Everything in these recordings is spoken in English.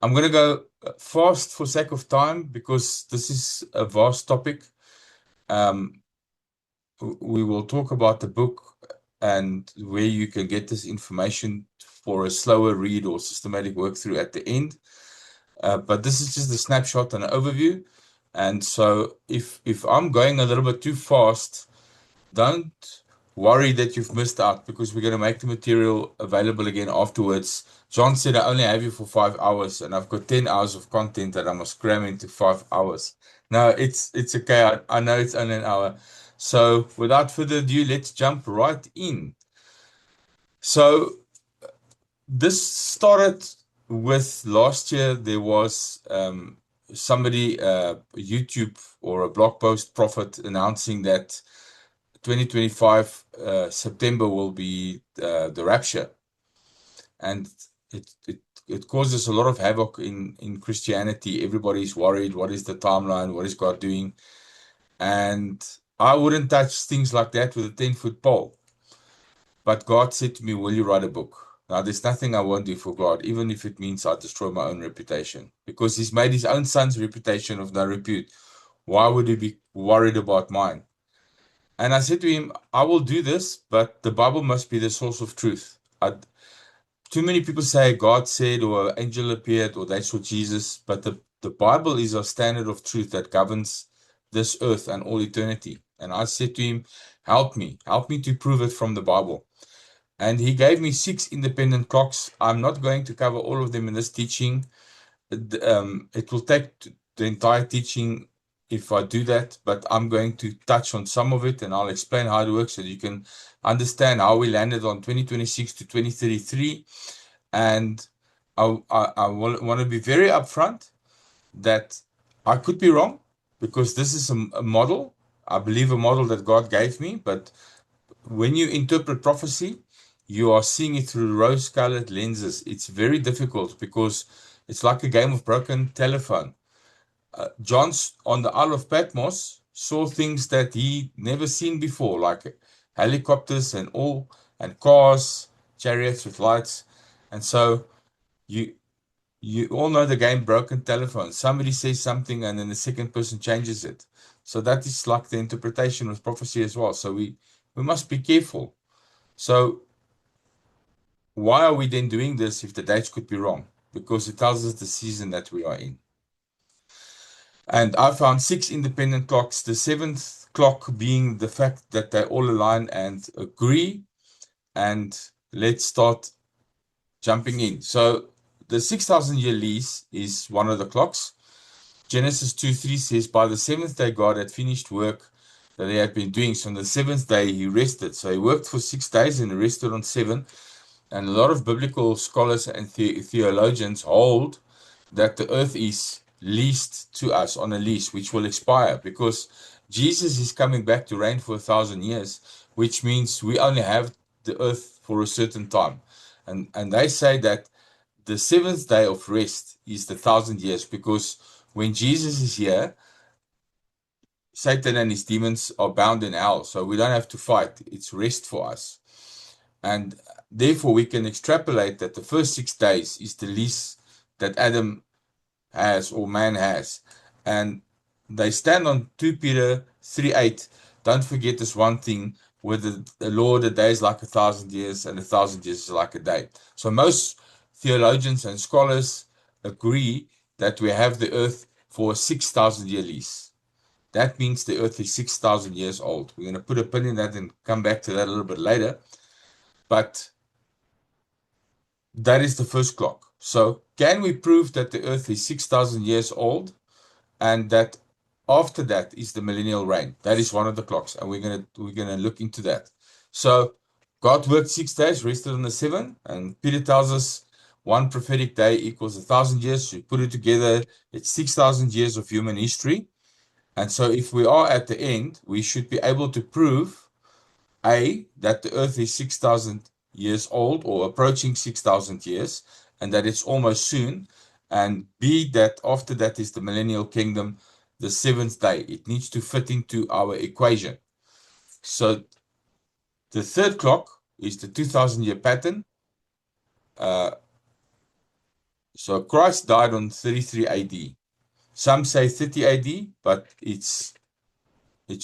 I'm going to go fast for sake of time because this is a vast topic. Um, we will talk about the book and where you can get this information for a slower read or systematic work through at the end. But this is just a snapshot and an overview. And so if I'm going a little bit too fast, don't worry that you've missed out because we're going to make the material available again afterwards. John said I only have you for 5 hours, and I've got 10 hours of content that I must cram into 5 hours. No, it's okay. I know it's only an hour. So without further ado, let's jump right in. So this started with last year. There was somebody, a YouTube or a blog post prophet announcing that 2025 September will be the rapture, and it causes a lot of havoc in Christianity. Everybody's worried. What is the timeline? What is God doing? And I wouldn't touch things like that with a 10-foot pole. But God said to me, "Will you write a book?" Now, there's nothing I won't do for God, even if it means I destroy my own reputation, because He's made His own Son's reputation of no repute. Why would He be worried about mine? And I said to him, I will do this, but the Bible must be the source of truth. Too many people say God said, or an angel appeared, or they saw Jesus, but the Bible is our standard of truth that governs this earth and all eternity. And I said to him, help me to prove it from the Bible. And he gave me 6 independent clocks. I'm not going to cover all of them in this teaching. It will take the entire teaching if I do that, but I'm going to touch on some of it and I'll explain how it works so that you can understand how we landed on 2026 to 2033. And I want to be very upfront that I could be wrong because this is a model. I believe a model that God gave me, but when you interpret prophecy, you are seeing it through rose-colored lenses. It's very difficult because it's like a game of broken telephone. John on the Isle of Patmos saw things that he never seen before, like helicopters and all, and cars, chariots with lights. And so you you all know the game broken telephone. Somebody says something and then the second person changes it. So that is like the interpretation of prophecy as well. So we must be careful. So why are we then doing this if the dates could be wrong? Because it tells us the season that we are in. And I found 6 independent clocks, the 7th clock being the fact that they all align and agree. And let's start jumping in. So the 6,000-year lease is one of the clocks. Genesis 2:3 says, by the 7th day, God had finished work that he had been doing. So on the 7th day, he rested. So he worked for 6 days and rested on 7. And a lot of biblical scholars and theologians hold that the earth is leased to us on a lease, which will expire because Jesus is coming back to reign for 1,000 years, which means we only have the earth for a certain time. And they say that the 7th day of rest is the 1,000 years because when Jesus is here, Satan and his demons are bound in hell. So we don't have to fight. It's rest for us. And therefore, we can extrapolate that the first 6 days is the lease that Adam has or man has. And they stand on 2 Peter 3:8. Don't forget this one thing with the Lord, a day is like 1,000 years, and 1,000 years is like a day. So most theologians and scholars agree that we have the earth for a 6,000-year lease. That means the earth is 6,000 years old. We're going to put a pin in that and come back to that a little bit later. But that is the first clock. So can we prove that the earth is 6,000 years old and that after that is the millennial reign? That is one of the clocks, and we're gonna look into that. So God worked 6 days, rested on the 7th, and Peter tells us one prophetic day equals 1,000 years. So you put it together, it's 6,000 years of human history. And so if we are at the end, we should be able to prove A, that the earth is 6,000 years old or approaching 6,000 years, and that it's almost soon. And B, that after that is the millennial kingdom, the 7th day. It needs to fit into our equation. So the third clock is the 2,000-year pattern. So Christ died on 33 AD. Some say 30 AD, but it's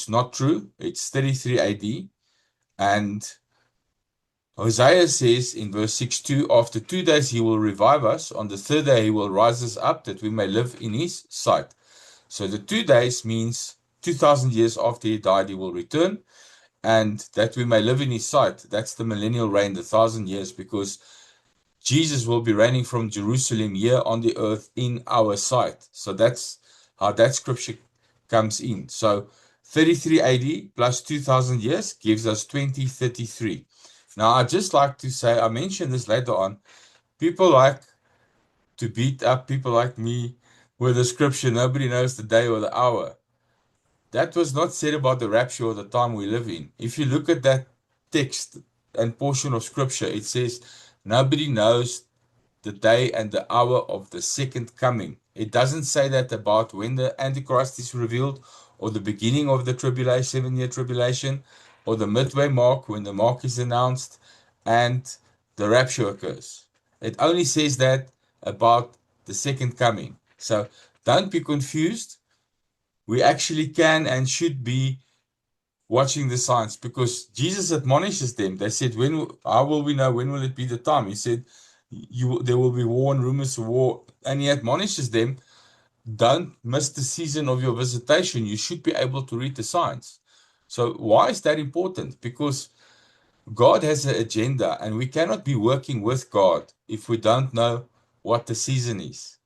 not true. It's 33 AD. And Hosea says in verse 6:2, after 2 days he will revive us. On the third day he will rise us up that we may live in his sight. So the 2 days means 2,000 years after he died, he will return, and that we may live in his sight. That's the millennial reign, the 1,000 years, because Jesus will be reigning from Jerusalem here on the earth in our sight. So that's how that scripture comes in. So 33 AD plus 2,000 years gives us 2033. Now, I'd just like to say, I mentioned this later on, people like to beat up people like me with the scripture, nobody knows the day or the hour. That was not said about the rapture or the time we live in. If you look at that text and portion of scripture, it says, nobody knows the day and the hour of the second coming. It doesn't say that about when the Antichrist is revealed, or the beginning of the tribulation, 7-year tribulation, or the midway mark when the mark is announced and the rapture occurs. It only says that about the second coming. So don't be confused. We actually can and should be watching the signs, because Jesus admonishes them. They said, how will we know? When will it be the time? He said, there will be war and rumors of war. And he admonishes them, don't miss the season of your visitation. You should be able to read the signs. So why is that important? Because God has an agenda, and we cannot be working with God if we don't know what the season is.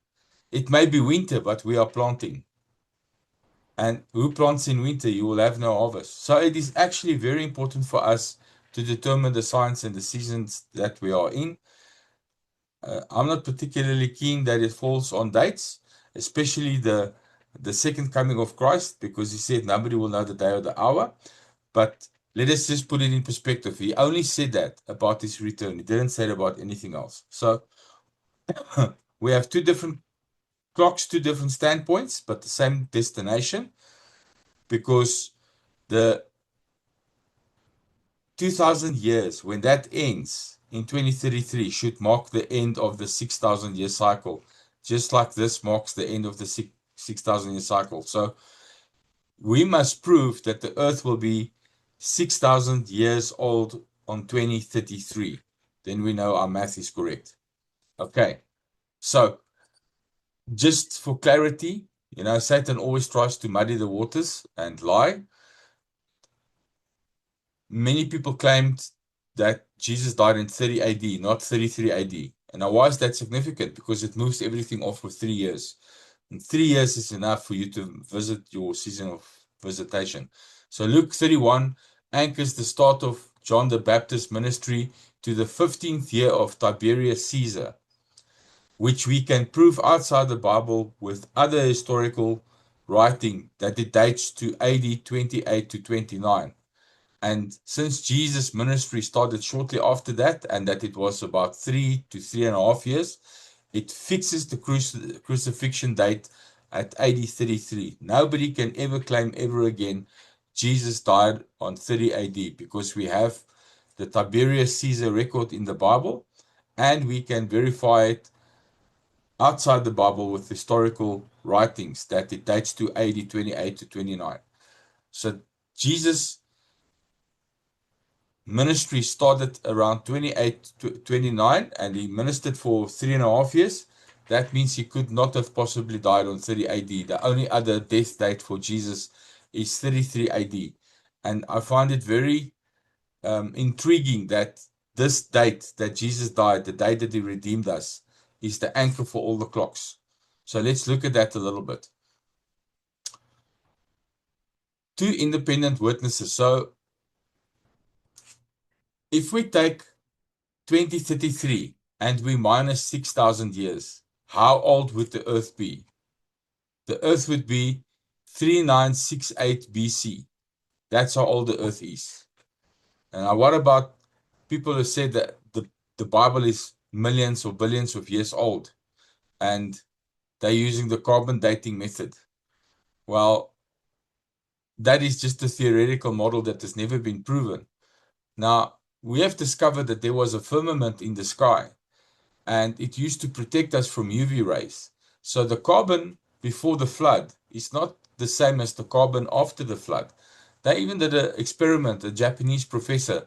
It may be winter, but we are planting. And who plants in winter, you will have no harvest. So it is actually very important for us to determine the signs and the seasons that we are in. I'm not particularly keen that it falls on dates, especially the second coming of Christ, because he said nobody will know the day or the hour. But let us just put it in perspective. He only said that about his return. He didn't say it about anything else. So we have two different clocks, two different standpoints, but the same destination, because the 2,000 years, when that ends in 2033, should mark the end of the 6,000 year cycle, just like this marks the end of the 6,000 year cycle. So we must prove that the earth will be 6,000 years old on 2033. Then we know our math is correct. Okay, so just for clarity, Satan always tries to muddy the waters and lie. Many people claimed that Jesus died in 30 AD, not 33 AD. And now, why is that significant? Because it moves everything off for 3 years. And 3 years is enough for you to visit your season of visitation. So Luke 31 anchors the start of John the Baptist's ministry to the 15th year of Tiberius Caesar, which we can prove outside the Bible with other historical writing that it dates to AD 28 to 29. And since Jesus' ministry started shortly after that, and that it was about 3 to 3.5 years, it fixes the crucifixion date at AD 33. Nobody can ever claim ever again Jesus died on 30 AD, because we have the Tiberius Caesar record in the Bible, and we can verify it outside the Bible with historical writings that it dates to AD 28 to 29. So Jesus' ministry started around 28 to 29, and he ministered for 3.5 years. That means he could not have possibly died on 30 AD. The only other death date for Jesus is 33 AD. And I find it very intriguing that this date that Jesus died, the day that he redeemed us, is the anchor for all the clocks. So let's look at that a little bit. Two independent witnesses. So if we take 2033 and we minus 6,000 years, how old would the earth be? The earth would be 3968 BC. That's how old the earth is. And now what about people who said that the Bible is millions or billions of years old, and they're using the carbon dating method? Well, that is just a theoretical model that has never been proven. Now, we have discovered that there was a firmament in the sky, and it used to protect us from UV rays. So the carbon before the flood is not the same as the carbon after the flood. They even did an experiment, a Japanese professor,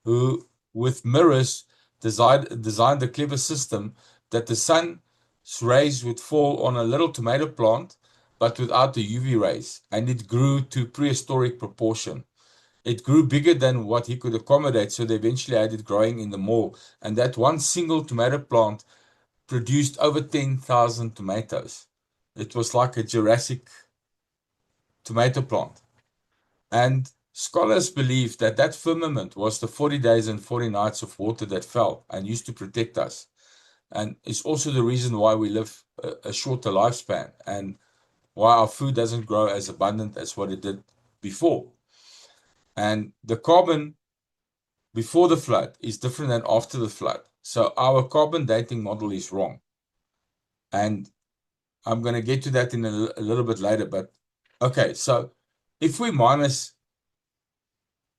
who, with mirrors, designed a clever system that the sun's rays would fall on a little tomato plant, but without the UV rays, and it grew to prehistoric proportion. It grew bigger than what he could accommodate, so they eventually had it growing in the mall. And that one single tomato plant produced over 10,000 tomatoes. It was like a Jurassic tomato plant. And scholars believe that that firmament was the 40 days and 40 nights of water that fell and used to protect us. And it's also the reason why we live a shorter lifespan and why our food doesn't grow as abundant as what it did before. And the carbon before the flood is different than after the flood. So our carbon dating model is wrong. And I'm going to get to that in a little bit later. But okay, so if we minus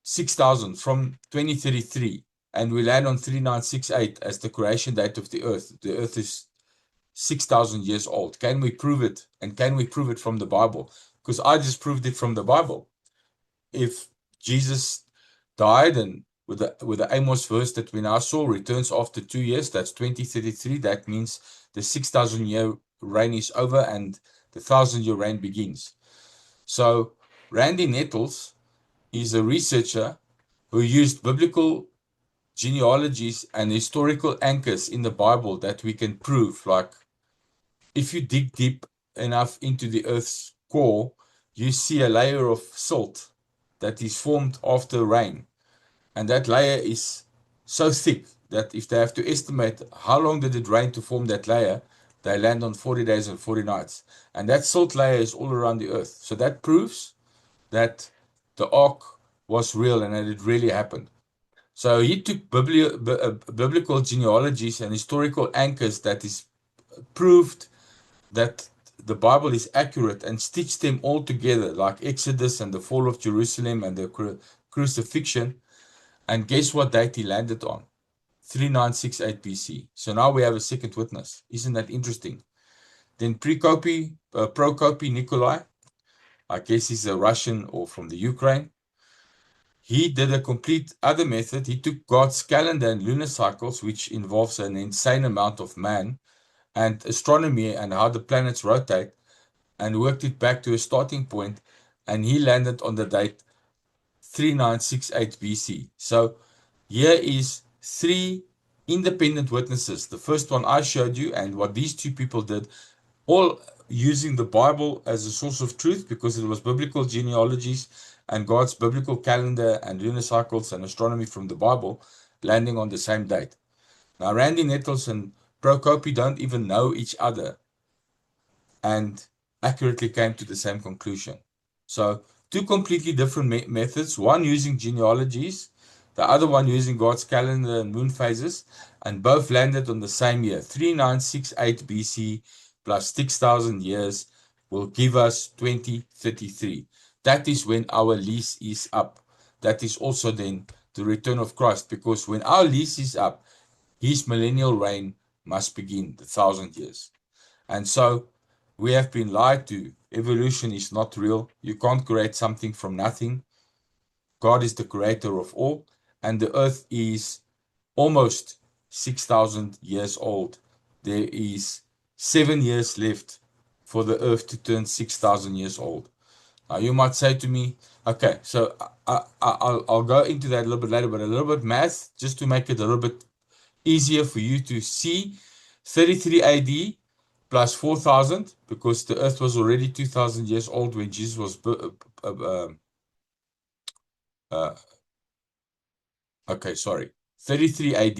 6,000 from 2033 and we land on 3968 as the creation date of the Earth is 6,000 years old. Can we prove it? And can we prove it from the Bible? Because I just proved it from the Bible. If Jesus died and with the Amos verse that we now saw returns after 2 years, that's 2033. That means the 6,000 year reign is over and the 1,000 year reign begins. So Randy Nettles is a researcher who used biblical genealogies and historical anchors in the Bible that we can prove. Like if you dig deep enough into the earth's core, you see a layer of salt that is formed after rain. And that layer is so thick that if they have to estimate how long did it rain to form that layer, they land on 40 days and 40 nights. And that salt layer is all around the earth. So that proves that the ark was real and that it really happened. So he took biblical genealogies and historical anchors that is proved that the Bible is accurate and stitched them all together, like Exodus and the fall of Jerusalem and the crucifixion. And guess what date he landed on? 3968 BC. So now we have a second witness. Isn't that interesting? Then Prokopy Nikolai, I guess he's a Russian or from the Ukraine. He did a complete other method. He took God's calendar and lunar cycles, which involves an insane amount of man, and astronomy and how the planets rotate, and worked it back to a starting point, and he landed on the date 3968 BC. So here is 3 independent witnesses. The first one I showed you and what these 2 people did, all using the Bible as a source of truth because it was biblical genealogies and God's biblical calendar and lunar cycles and astronomy from the Bible landing on the same date. Now, Randy Nettles and Prokopy don't even know each other and accurately came to the same conclusion. So 2 completely different methods, one using genealogies, the other one using God's calendar and moon phases, and both landed on the same year. 3968 BC plus 6,000 years will give us 2033. That is when our lease is up. That is also then the return of Christ, because when our lease is up, his millennial reign must begin, the 1,000 years. And so we have been lied to. Evolution is not real. You can't create something from nothing. God is the creator of all, and the earth is almost 6,000 years old. There is 7 years left for the earth to turn 6,000 years old. Now you might say to me, okay, so I'll go into that a little bit later, but a little bit math just to make it a little bit easier for you to see. 33 AD plus 4,000, because the earth was already 2,000 years old when Jesus was okay, sorry. 33 AD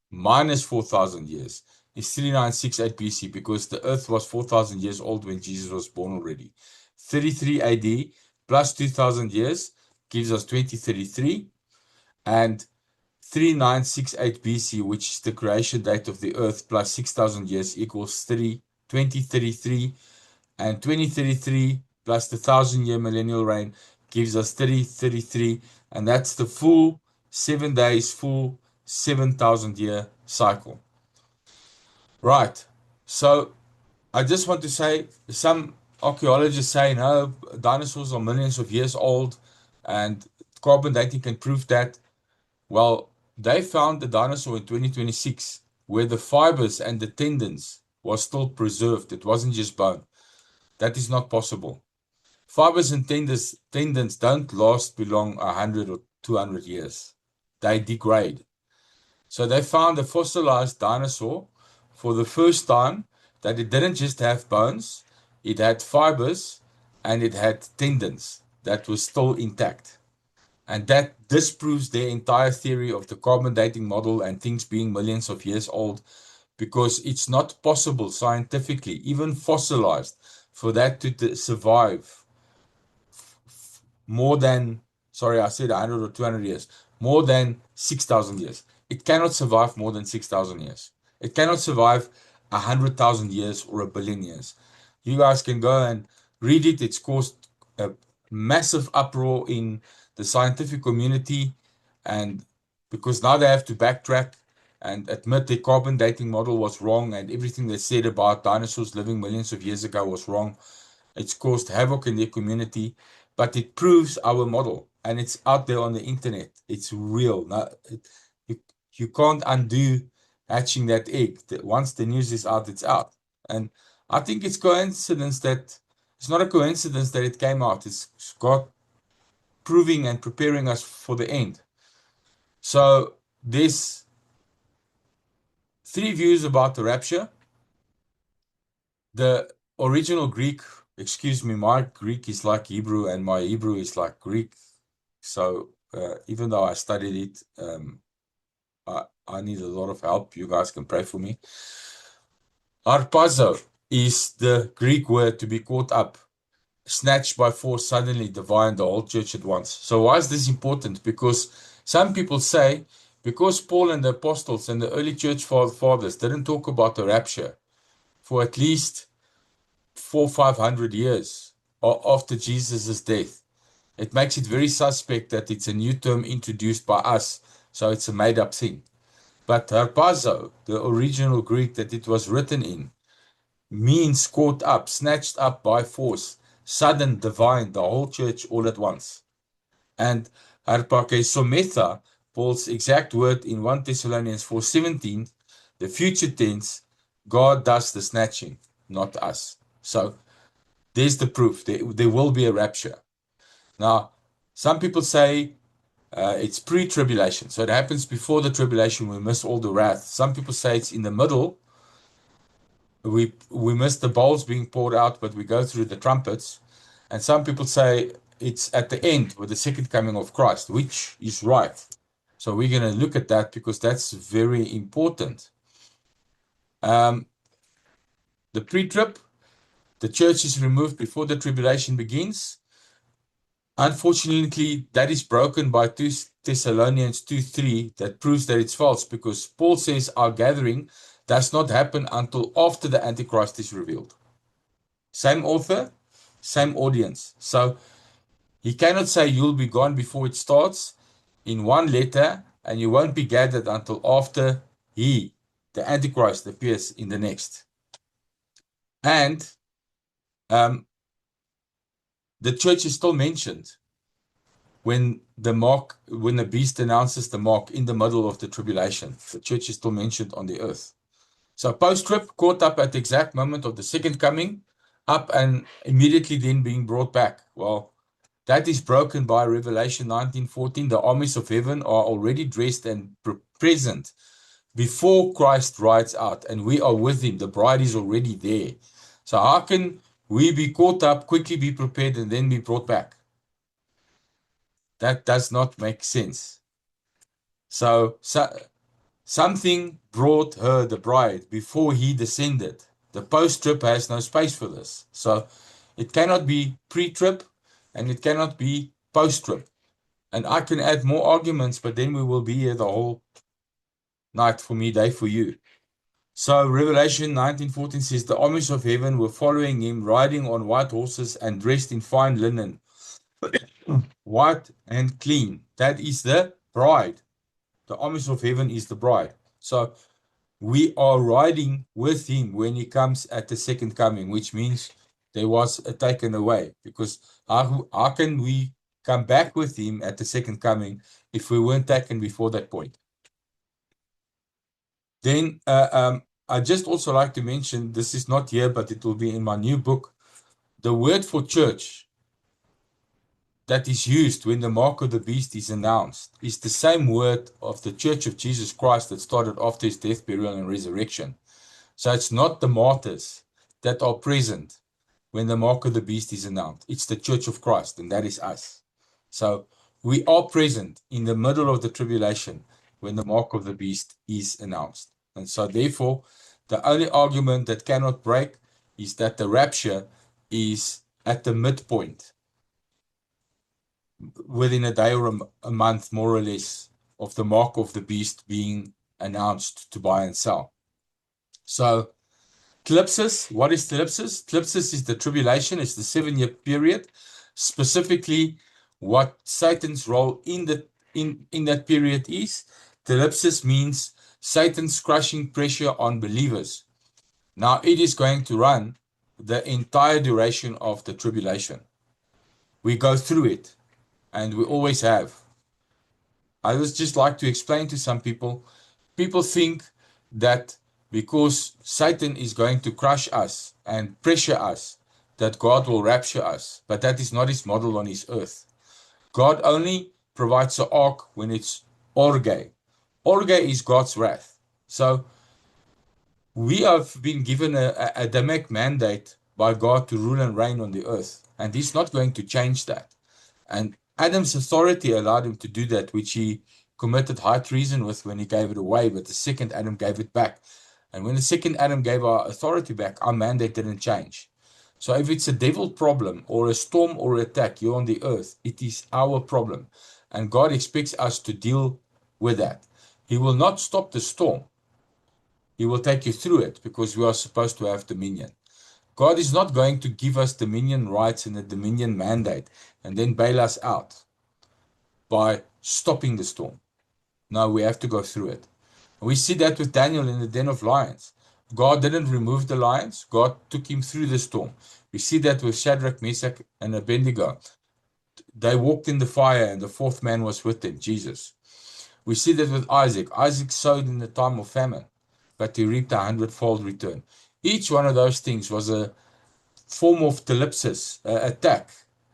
minus 4,000 years is 3968 BC, because the earth was 4,000 years old when Jesus was born already. 33 AD plus 2,000 years gives us 2033, and 3968 BC, which is the creation date of the earth, plus 6,000 years equals 2033, and 2033 plus the 1,000 year millennial reign gives us 3033, and that's the full 7 days, full 7,000 year cycle. Right. So I just want to say some archaeologists say no, dinosaurs are millions of years old and carbon dating can prove that. Well, they found the dinosaur in 2026 where the fibers and the tendons was still preserved. It wasn't just bone. That is not possible. Fibers and tendons don't last beyond 100 or 200 years. They degrade. So they found a fossilized dinosaur for the first time that it didn't just have bones, it had fibers and it had tendons that were still intact. And that disproves their entire theory of the carbon dating model and things being millions of years old because it's not possible scientifically, even fossilized, for that to survive more than, sorry, I said 100 or 200 years, more than 6,000 years. It cannot survive more than 6,000 years. It cannot survive 100,000 years or a billion years. You guys can go and read it. It's caused a massive uproar in the scientific community, and because now they have to backtrack and admit the carbon dating model was wrong and everything they said about dinosaurs living millions of years ago was wrong. It's caused havoc in the community, but it proves our model and it's out there on the internet. It's real. Now, you, you can't undo hatching that egg. Once the news is out, it's out. And I think it's coincidence that it's not a coincidence that it came out. It's God proving and preparing us for the end. So there's three views about the rapture. The original Greek, excuse me, my Greek is like Hebrew and my Hebrew is like Greek. So even though I studied it, I need a lot of help. You guys can pray for me. Harpazo is the Greek word to be caught up, snatched by force, suddenly divine the whole church at once. So why is this important? Because some people say, because Paul and the apostles and the early church fathers didn't talk about the rapture for at least 400-500 years after Jesus' death, it makes it very suspect that it's a new term introduced by us, so it's a made-up thing. But harpazo, the original Greek that it was written in, means caught up, snatched up by force, sudden, divine, the whole church all at once. And harpakesometha, Paul's exact word in 1 Thessalonians 4:17, the future tense, God does the snatching, not us. So there's the proof. There will be a rapture. Now, some people say it's pre-tribulation. So it happens before the tribulation. We miss all the wrath. Some people say it's in the middle. We miss the bowls being poured out, but we go through the trumpets. And some people say it's at the end with the second coming of Christ, which is right. So we're going to look at that because that's very important. The pre-trib, the church is removed before the tribulation begins. Unfortunately, that is broken by 2 Thessalonians 2:3 that proves that it's false because Paul says our gathering does not happen until after the Antichrist is revealed. Same author, same audience. So he cannot say you'll be gone before it starts in one letter and you won't be gathered until after the Antichrist, appears in the next. And the church is still mentioned when the beast announces the mark in the middle of the tribulation. The church is still mentioned on the earth. So post-trib, caught up at the exact moment of the second coming, up and immediately then being brought back. Well, that is broken by Revelation 19:14. The armies of heaven are already dressed and present before Christ rides out, and we are with him. The bride is already there. So how can we be caught up, quickly be prepared, and then be brought back? That does not make sense. So something brought her, the bride, before he descended. The post-trib has no space for this. So it cannot be pre-trib and it cannot be post-trib. And I can add more arguments, but then we will be here the whole night for me, day for you. So Revelation 19:14 says, the armies of heaven were following him, riding on white horses and dressed in fine linen, white and clean. That is the bride. The armies of heaven is the bride. So we are riding with him when he comes at the second coming, which means there was a taken away. Because how can we come back with him at the second coming if we weren't taken before that point? Then I just also like to mention, this is not here, but it will be in my new book. The word for church that is used when the mark of the beast is announced is the same word of the Church of Jesus Christ that started after his death, burial, and resurrection. So it's not the martyrs that are present when the mark of the beast is announced. It's the Church of Christ, and that is us. So we are present in the middle of the tribulation when the mark of the beast is announced. And so therefore, the only argument that cannot break is that the rapture is at the midpoint, within a day or a month, more or less, of the mark of the beast being announced to buy and sell. So Tlipsis, what is Tlipsis? Tlipsis is the tribulation. It's the 7-year period. Specifically, what Satan's role in that period is. Tlipsis means Satan's crushing pressure on believers. Now, it is going to run the entire duration of the tribulation. We go through it, and we always have. I would just like to explain to some people, people think that because Satan is going to crush us and pressure us, that God will rapture us. But that is not his model on his earth. God only provides an ark when it's orge. Orge is God's wrath. So we have been given a Adamic mandate by God to rule and reign on the earth. And he's not going to change that. And Adam's authority allowed him to do that, which he committed high treason with when he gave it away, but the second Adam gave it back. And when the second Adam gave our authority back, our mandate didn't change. So if it's a devil problem or a storm or attack here on the earth, it is our problem. And God expects us to deal with that. He will not stop the storm. He will take you through it because we are supposed to have dominion. God is not going to give us dominion rights and a dominion mandate and then bail us out by stopping the storm. No, we have to go through it. We see that with Daniel in the den of lions. God didn't remove the lions. God took him through the storm. We see that with Shadrach, Meshach, and Abednego. They walked in the fire and the fourth man was with them, Jesus. We see that with Isaac. Isaac sowed in the time of famine, but he reaped 100-fold return. Each one of those things was a form of tlipsis, attack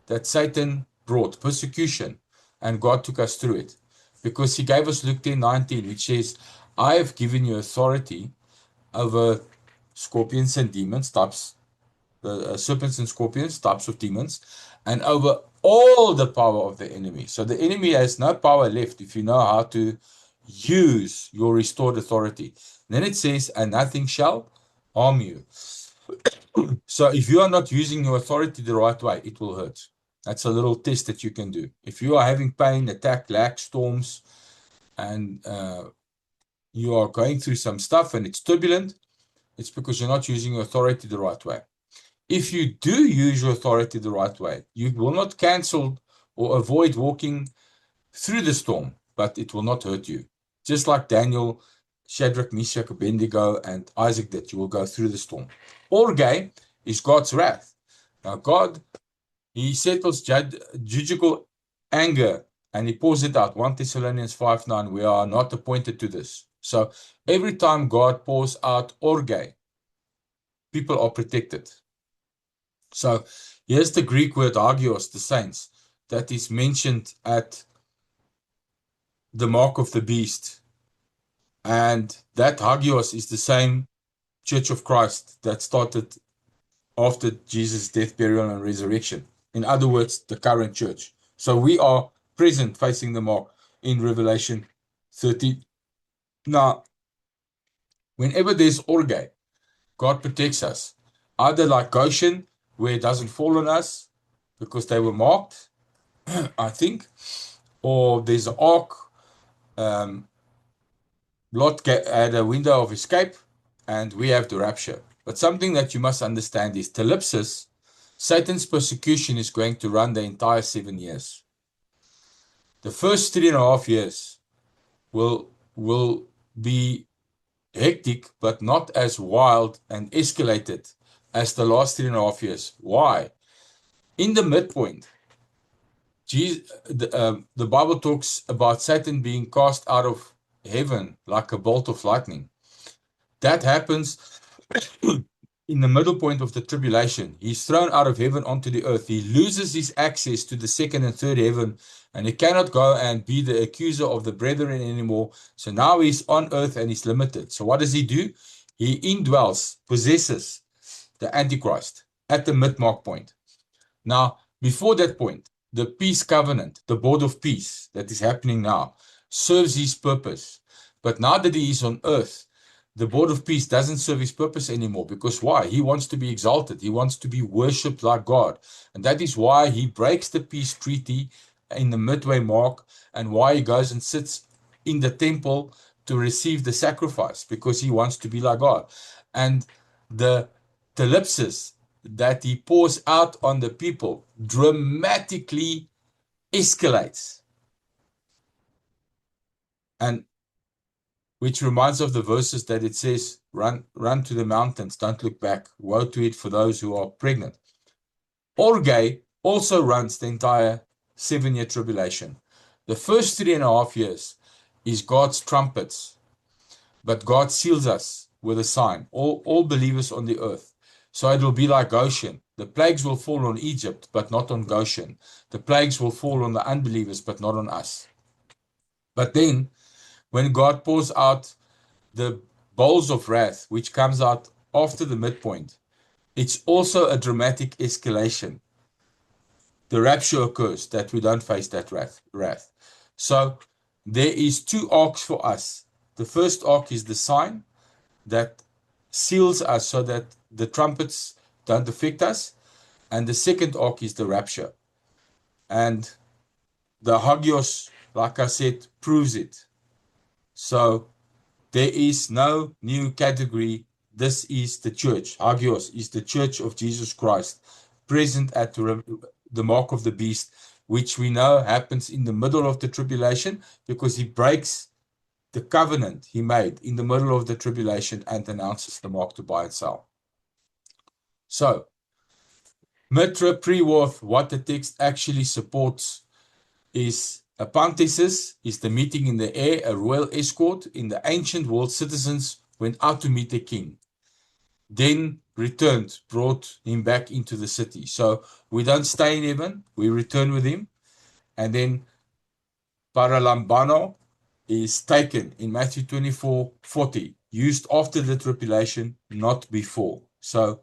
that Satan brought, persecution, and God took us through it. Because he gave us Luke 10:19, which says, I have given you authority over scorpions and demons, types, serpents and scorpions, types of demons, and over all the power of the enemy. So the enemy has no power left if you know how to use your restored authority. Then it says, and nothing shall harm you. So if you are not using your authority the right way, it will hurt. That's a little test that you can do. If you are having pain, attack, lack, storms, and you are going through some stuff and it's turbulent, it's because you're not using your authority the right way. If you do use your authority the right way, you will not cancel or avoid walking through the storm, but it will not hurt you. Just like Daniel, Shadrach, Meshach, Abednego, and Isaac did, you will go through the storm. Orge is God's wrath. Now God, he settles judicial anger and he pours it out. 1 Thessalonians 5:9, we are not appointed to this. So every time God pours out orge, people are protected. So here's the Greek word hagios, the saints, that is mentioned at the mark of the beast. And that hagios is the same Church of Christ that started after Jesus' death, burial, and resurrection. In other words, the current church. So we are present facing the mark in Revelation 13. Now, whenever there's orge, God protects us. Either like Goshen, where it doesn't fall on us because they were marked, I think, or there's an ark. Lot had a window of escape, and we have the rapture. But something that you must understand is tlipsis, Satan's persecution is going to run the entire 7 years. The first 3.5 years will be hectic, but not as wild and escalated as the last 3.5 years. Why? In the midpoint, the Bible talks about Satan being cast out of heaven like a bolt of lightning. That happens in the middle point of the tribulation. He's thrown out of heaven onto the earth. He loses his access to the second and third heaven, and he cannot go and be the accuser of the brethren anymore. So now he's on earth and he's limited. So what does he do? He indwells, possesses the Antichrist at the mid-mark point. Now, before that point, the peace covenant, the board of peace that is happening now, serves his purpose. But now that he is on earth, the board of peace doesn't serve his purpose anymore. Because why? He wants to be exalted. He wants to be worshipped like God. And that is why he breaks the peace treaty in the midway mark, and why he goes and sits in the temple to receive the sacrifice, because he wants to be like God. And the thlipsis that he pours out on the people dramatically escalates. And which reminds of the verses that it says, run to the mountains, don't look back. Woe to it for those who are pregnant. Orge also runs the entire 7-year tribulation. The first 3.5 years is God's trumpets, but God seals us with a sign, all believers on the earth. So it will be like Goshen. The plagues will fall on Egypt, but not on Goshen. The plagues will fall on the unbelievers, but not on us. But then, when God pours out the bowls of wrath, which comes out after the midpoint, it's also a dramatic escalation. The rapture occurs, that we don't face that wrath. So there is 2 arcs for us. The first arc is the sign that seals us so that the trumpets don't affect us. And the second arc is the rapture. And the Hagios, like I said, proves it. So there is no new category. This is the church. Hagios is the church of Jesus Christ, present at the mark of the beast, which we know happens in the middle of the tribulation, because he breaks the covenant he made in the middle of the tribulation and announces the mark to buy and sell. So, Mitra pre-worth, what the text actually supports is a panthesis, is the meeting in the air, a royal escort. In the ancient world, citizens went out to meet the king, then returned, brought him back into the city. So we don't stay in heaven, we return with him. And then paralambano is taken in Matthew 24:40, used after the tribulation, not before. So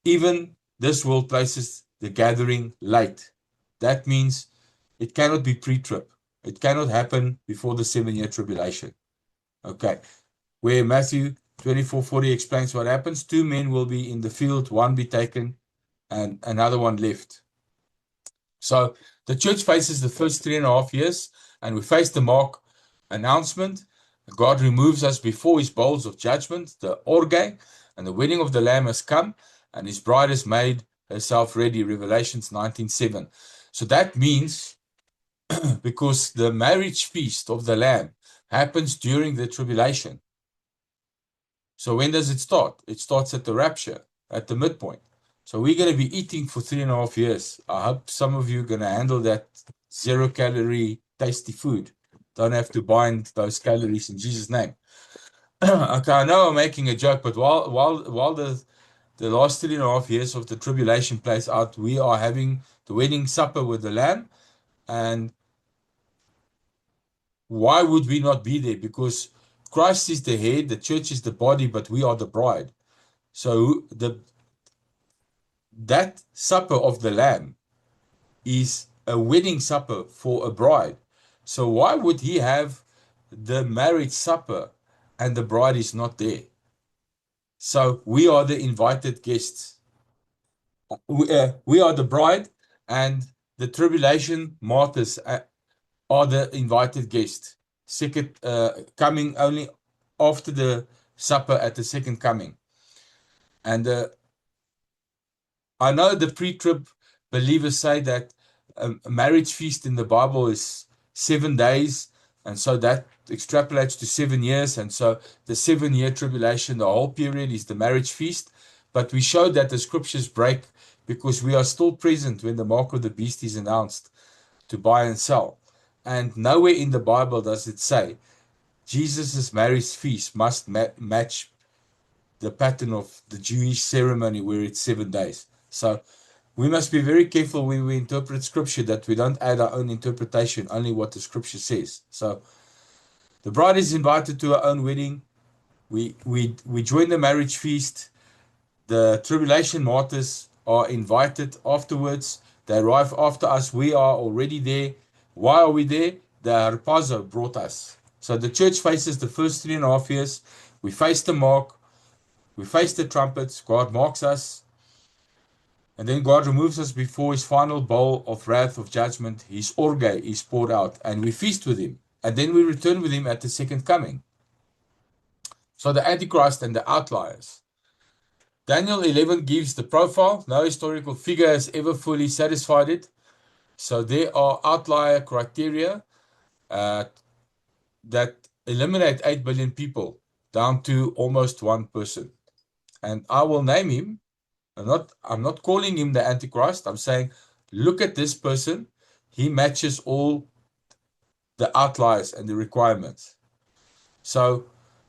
even this world places the gathering late. That means it cannot be pre-trib. It cannot happen before the 7-year tribulation. Okay. Where Matthew 24:40 explains what happens. 2 men will be in the field, one be taken and another one left. So the church faces the first 3.5 years, and we face the mark announcement. God removes us before his bowls of judgment, the orge, and the wedding of the Lamb has come, and his bride has made herself ready, Revelations 19:7. So that means, because the marriage feast of the Lamb happens during the tribulation. So when does it start? It starts at the rapture, at the midpoint. So we're going to be eating for 3.5 years. I hope some of you are going to handle that 0-calorie tasty food. Don't have to bind those calories in Jesus' name. Okay, I know I'm making a joke, but while the last 3.5 years of the tribulation plays out, we are having the wedding supper with the Lamb. And why would we not be there? Because Christ is the head, the church is the body, but we are the bride. So that supper of the Lamb is a wedding supper for a bride. So why would he have the marriage supper and the bride is not there? So we are the invited guests. We are the bride, and the tribulation martyrs are the invited guests. Second coming only after the supper at the second coming. And I know the pre-trib believers say that a marriage feast in the Bible is 7 days, And so that extrapolates to 7 years. And so the 7-year tribulation, the whole period is the marriage feast. But we showed that the scriptures break because we are still present when the mark of the beast is announced to buy and sell. And nowhere in the Bible does it say Jesus' marriage feast must match the pattern of the Jewish ceremony where it's 7 days. So we must be very careful when we interpret scripture that we don't add our own interpretation, only what the scripture says. So the bride is invited to her own wedding. We join the marriage feast. The tribulation martyrs are invited afterwards. They arrive after us. We are already there. Why are we there? The harpazo brought us. So the church faces the first 3.5 years. We face the mark. We face the trumpets. God marks us. And then God removes us before his final bowl of wrath of judgment. His orge is poured out. And we feast with him. And then we return with him at the second coming. So the Antichrist and the outliers. Daniel 11 gives the profile. No historical figure has ever fully satisfied it. So there are outlier criteria that eliminate 8 billion people down to almost one person. And I will name him. I'm not calling him the Antichrist. I'm saying, look at this person. He matches all the outliers and the requirements. So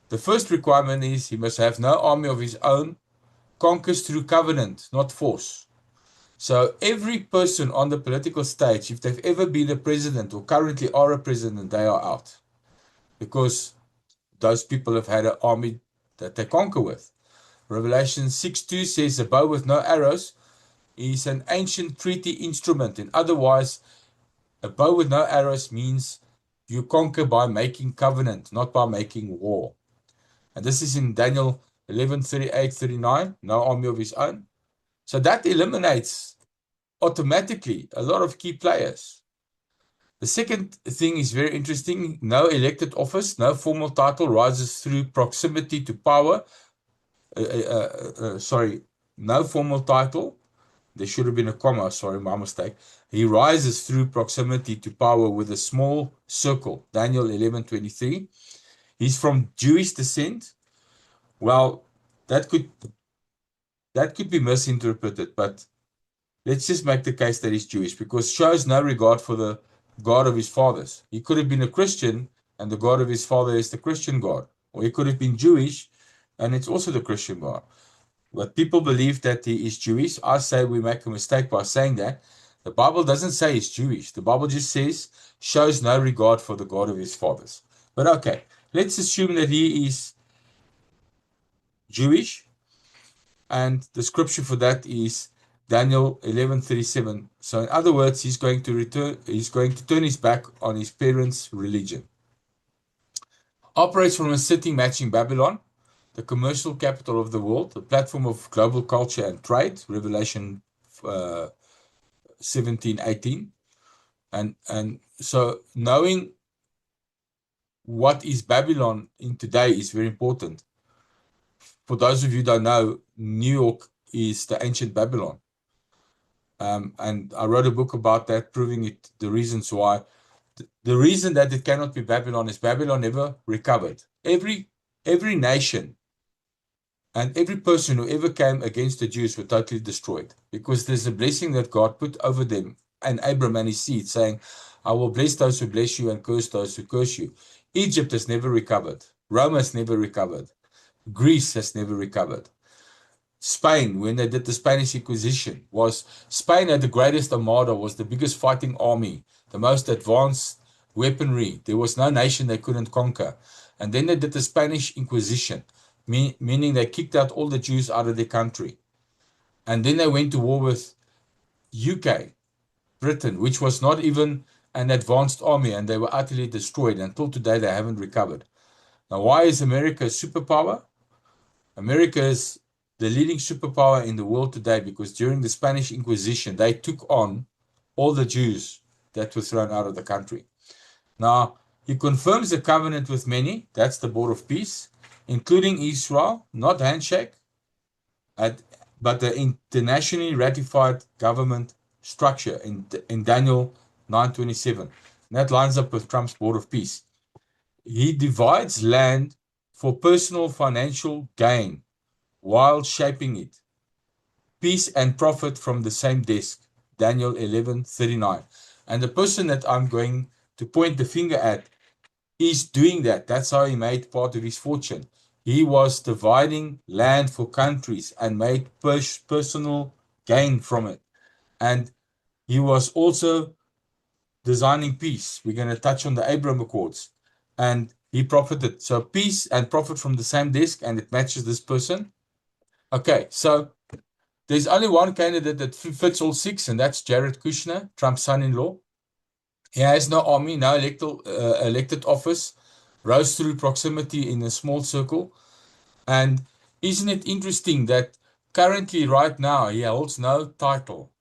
the first requirement is he must have no army of his own, conquers through covenant, not force. So every person on the political stage, if they've ever been a president or currently are a president, they are out. Because those people have had an army that they conquer with. Revelation 6:2 says a bow with no arrows is an ancient treaty instrument. And otherwise, a bow with no arrows means you conquer by making covenant, not by making war. And this is in Daniel 11:38-39, no army of his own. So that eliminates automatically a lot of key players. The second thing is very interesting. No elected office, no formal title rises through proximity to power. No formal title. There should have been a comma, sorry, my mistake. He rises through proximity to power with a small circle. Daniel 11:23. He's from Jewish descent. Well, that could be misinterpreted, but let's just make the case that he's Jewish, because shows no regard for the God of his fathers. He could have been a Christian, and the God of his father is the Christian God. Or he could have been Jewish, and it's also the Christian God. But people believe that he is Jewish. I say we make a mistake by saying that. The Bible doesn't say he's Jewish. The Bible just says, shows no regard for the God of his fathers. But okay, let's assume that he is Jewish. And the scripture for that is Daniel 11:37. So in other words, he's going to turn his back on his parents' religion. Operates from a city matching Babylon, the commercial capital of the world, the platform of global culture and trade, Revelation 17:18. And so knowing what is Babylon in today is very important. For those of you who don't know, New York is the ancient Babylon. And I wrote a book about that, proving it, the reasons why. The reason that it cannot be Babylon is Babylon never recovered. Every nation and every person who ever came against the Jews were totally destroyed, because there's a blessing that God put over them and Abraham and his seed, saying, I will bless those who bless you and curse those who curse you. Egypt has never recovered. Rome has never recovered. Greece has never recovered. Spain, when they did the Spanish Inquisition, Spain had the greatest armada, was the biggest fighting army, the most advanced weaponry. There was no nation they couldn't conquer. And then they did the Spanish Inquisition, meaning they kicked out all the Jews out of their country. And then they went to war with UK, Britain, which was not even an advanced army, and they were utterly destroyed. Until today, they haven't recovered. Now, why is America a superpower? America is the leading superpower in the world today because during the Spanish Inquisition, they took on all the Jews that were thrown out of the country. Now, he confirms a covenant with many, that's the board of peace, including Israel, not handshake, but the internationally ratified government structure in Daniel 9:27. That lines up with Trump's board of peace. he divides land for personal financial gain while shaping it. Peace and profit from the same desk. Daniel 11:39. And the person that I'm going to point the finger at is doing that. That's how he made part of his fortune. He was dividing land for countries and made personal gain from it. And he was also designing peace. We're going to touch on the Abraham Accords. And he profited. So peace and profit from the same desk, and it matches this person. Okay, so there's only one candidate that fits all six, and that's Jared Kushner, Trump's son-in-law. He has no army, no elected office, rose through proximity in a small circle. And isn't it interesting that currently, right now, he holds no title.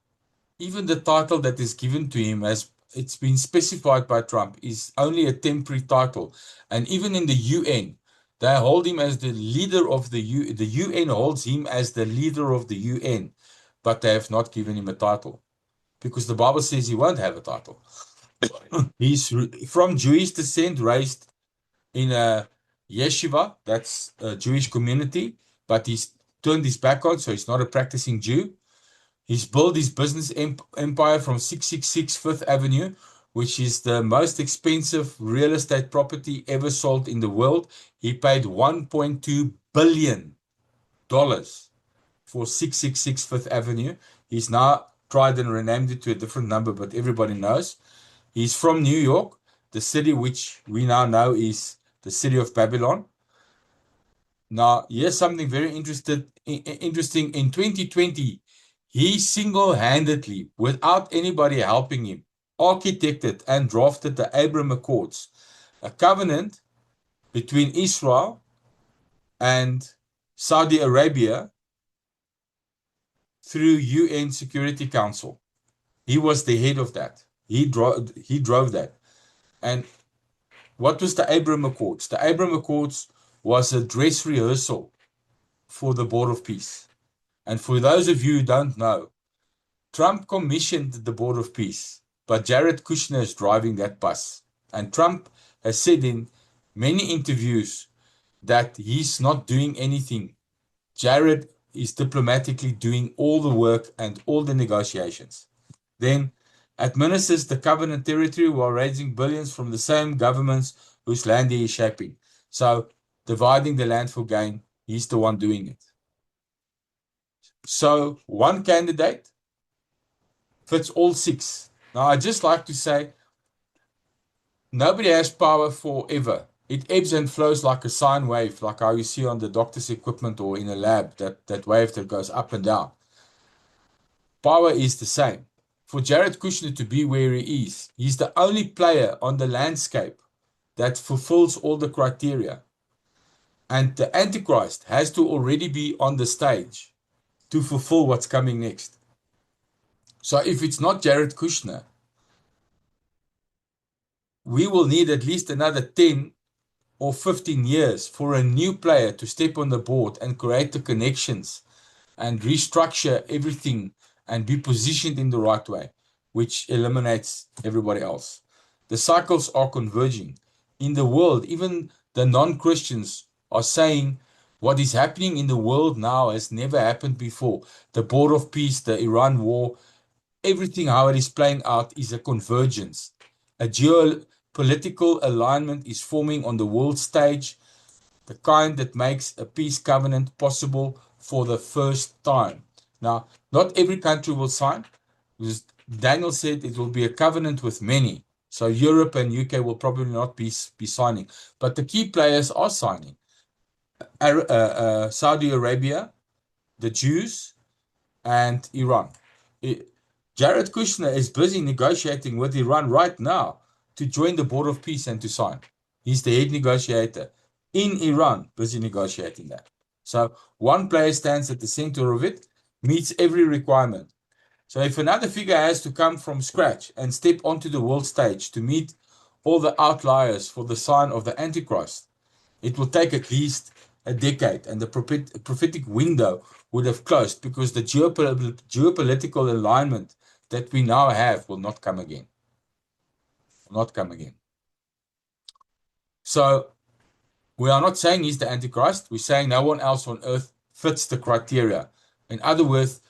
Even the title that is given to him, as it's been specified by Trump, is only a temporary title. And even in the UN, they hold him as the leader of the UN holds him as the leader of the UN, but they have not given him a title because the Bible says he won't have a title. He's from Jewish descent, raised in a yeshiva, that's a Jewish community, but he's turned his back on, so he's not a practicing Jew. He's built his business empire from 666 Fifth Avenue, which is the most expensive real estate property ever sold in the world. He paid $1.2 billion for 666 Fifth Avenue. He's now tried and renamed it to a different number, but everybody knows. He's from New York, the city which we now know is the city of Babylon. Now, here's something very interesting. In 2020, he single-handedly, without anybody helping him, architected and drafted the Abraham Accords, a covenant between Israel and Saudi Arabia through UN Security Council. He was the head of that. He drove that. And what was the Abraham Accords? The Abraham Accords was a dress rehearsal for the Board of Peace. And for those of you who don't know, Trump commissioned the Board of Peace, but Jared Kushner is driving that bus. And Trump has said in many interviews that he's not doing anything. Jared is diplomatically doing all the work and all the negotiations. Then administers the covenant territory while raising billions from the same governments whose land he is shaping. So dividing the land for gain, he's the one doing it. So one candidate fits all six. Now, I just like to say, nobody has power forever. It ebbs and flows like a sine wave, like how you see on the doctor's equipment or in a lab, that wave that goes up and down. Power is the same. For Jared Kushner to be where he is, he's the only player on the landscape that fulfills all the criteria. And the Antichrist has to already be on the stage to fulfill what's coming next. So if it's not Jared Kushner, we will need at least another 10 or 15 years for a new player to step on the board and create the connections and restructure everything and be positioned in the right way, which eliminates everybody else. The cycles are converging. In the world, even the non-Christians are saying what is happening in the world now has never happened before. The Board of Peace, the Iran war, everything how it is playing out is a convergence. A geopolitical alignment is forming on the world stage, the kind that makes a peace covenant possible for the first time. Now, not every country will sign, because Daniel said it will be a covenant with many. So Europe and UK will probably not be signing. But the key players are signing. Saudi Arabia, the Jews, and Iran. Jared Kushner is busy negotiating with Iran right now to join the Board of Peace and to sign. He's the head negotiator in Iran, busy negotiating that. So one player stands at the center of it, meets every requirement. So if another figure has to come from scratch and step onto the world stage to meet all the outliers for the sign of the Antichrist, it will take at least a decade, and the prophetic window would have closed because the geopolitical alignment that we now have will not come again. Will not come again. So we are not saying he's the Antichrist. We're saying no one else on earth fits the criteria. In other words,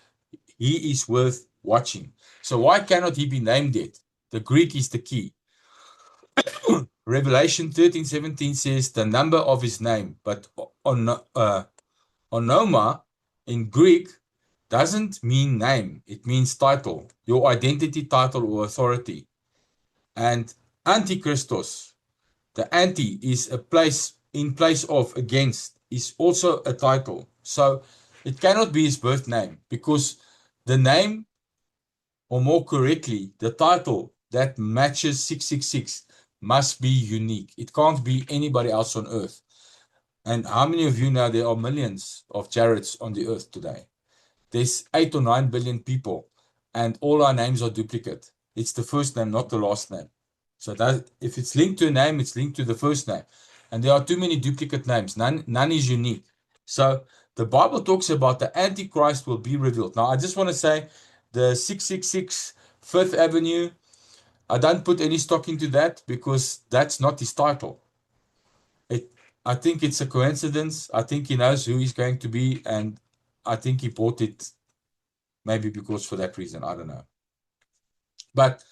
he is worth watching. So why cannot he be named yet? The Greek is the key. Revelation 13:17 says the number of his name, but onoma in Greek doesn't mean name. It means title, your identity, title, or authority. And Antichristos, the anti is a place in place of against, is also a title. So it cannot be his birth name because the name, or more correctly, the title that matches 666 must be unique. It can't be anybody else on earth. And how many of you know there are millions of Jareds on the earth today? There's 8 or 9 billion people, and all our names are duplicate. It's the first name, not the last name. So that if it's linked to a name, it's linked to the first name. And there are too many duplicate names. None is unique. So the Bible talks about the Antichrist will be revealed. Now, I just want to say the 666 Fifth Avenue, I don't put any stock into that because that's not his title. I think it's a coincidence. I think he knows who he's going to be, and I think he bought it maybe because for that reason. I don't know. But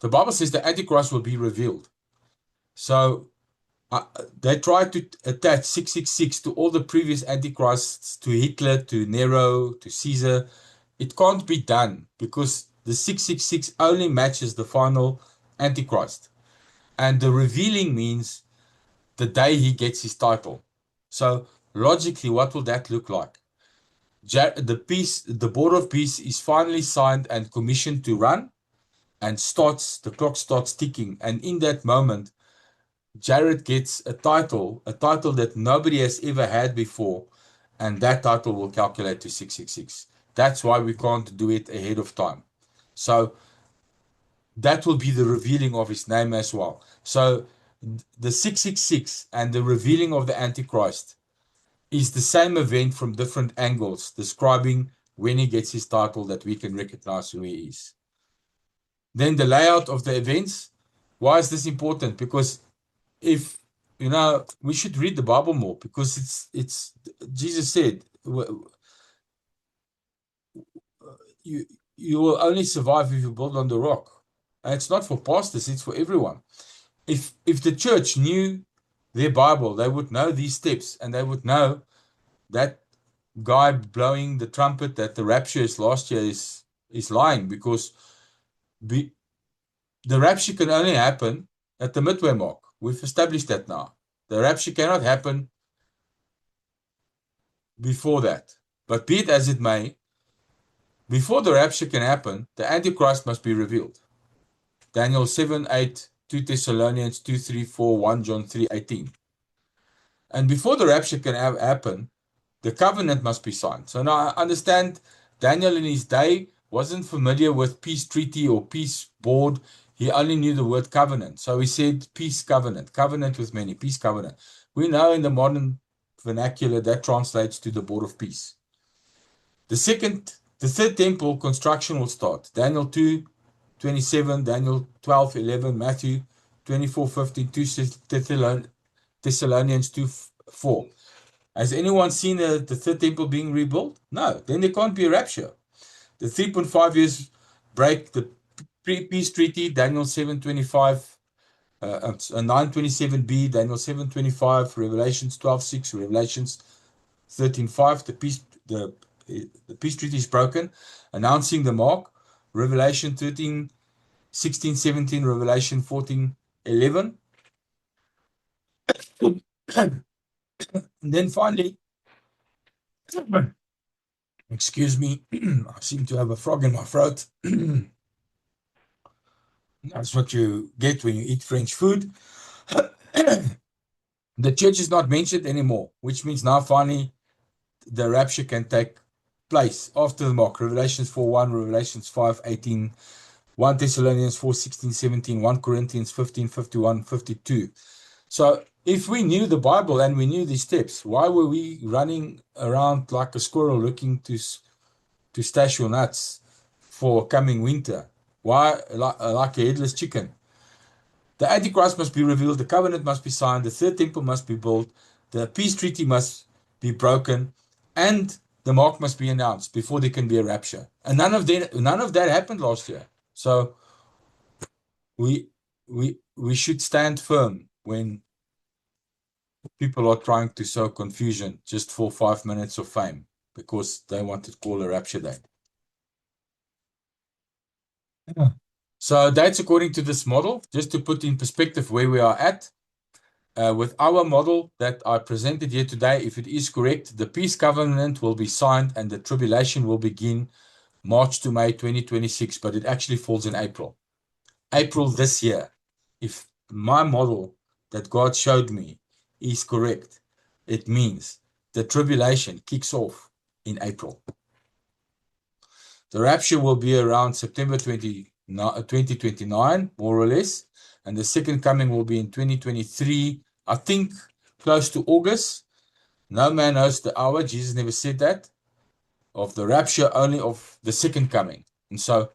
the Bible says the Antichrist will be revealed. So they tried to attach 666 to all the previous Antichrists, to Hitler, to Nero, to Caesar. It can't be done because the 666 only matches the final Antichrist. And the revealing means the day he gets his title. So logically, what will that look like? The Board of Peace is finally signed and commissioned to run, and the clock starts ticking. And in that moment, Jared gets a title that nobody has ever had before, and that title will calculate to 666. That's why we can't do it ahead of time. So that will be the revealing of his name as well. So the 666 and the revealing of the Antichrist is the same event from different angles, describing when he gets his title that we can recognize who he is. Then the layout of the events. Why is this important? Because if we should read the Bible more, because it's Jesus said you will only survive if you build on the rock. And it's not for pastors, it's for everyone. If the church knew their Bible, they would know these steps, and they would know that guy blowing the trumpet that the rapture is last year is lying, because the rapture can only happen at the midway mark. We've established that now. The rapture cannot happen before that. But be it as it may, before the rapture can happen, the Antichrist must be revealed. Daniel 7:8, 2 Thessalonians 2:3-4, 1 John 3:18. And before the rapture can happen, the covenant must be signed. So now I understand Daniel in his day wasn't familiar with peace treaty or peace board. He only knew the word covenant. So he said peace covenant, covenant with many, peace covenant. We know in the modern vernacular that translates to the board of peace. The third temple construction will start. Daniel 2:27, Daniel 12:11, Matthew 24:15, 2 Thessalonians 2:4. Has anyone seen the third temple being rebuilt? No, then there can't be a rapture. The 3.5 years break, the peace treaty, Daniel 7:25, 9:27b, Daniel 7:25, Revelations 12:6, Revelations 13:5. The peace treaty is broken, announcing the mark. Revelation 13:16, 17, Revelation 14:11. And then finally, excuse me, I seem to have a frog in my throat. That's what you get when you eat French food. The church is not mentioned anymore, which means now finally the rapture can take place after the mark. Revelations 4:1, Revelations 5:18, 1 Thessalonians 4:16, 17, 1 Corinthians 15, 51, 52. So if we knew the Bible and we knew these steps, why were we running around like a squirrel looking to stash your nuts for coming winter? Why like a headless chicken? The Antichrist must be revealed, the covenant must be signed, the third temple must be built, the peace treaty must be broken, and the mark must be announced before there can be a rapture. And none of that happened last year. So we should stand firm when people are trying to sow confusion just for 5 minutes of fame because they want to call a rapture date. Yeah. So that's according to this model, just to put in perspective where we are at. With our model that I presented here today, if it is correct, the peace covenant will be signed and the tribulation will begin March to May 2026, but it actually falls in April. April this year. If my model that God showed me is correct, it means the tribulation kicks off in April. The rapture will be around September 2029, more or less, and the second coming will be in 2023, I think close to August. No man knows the hour. Jesus never said that. Of the rapture, only of the second coming. And so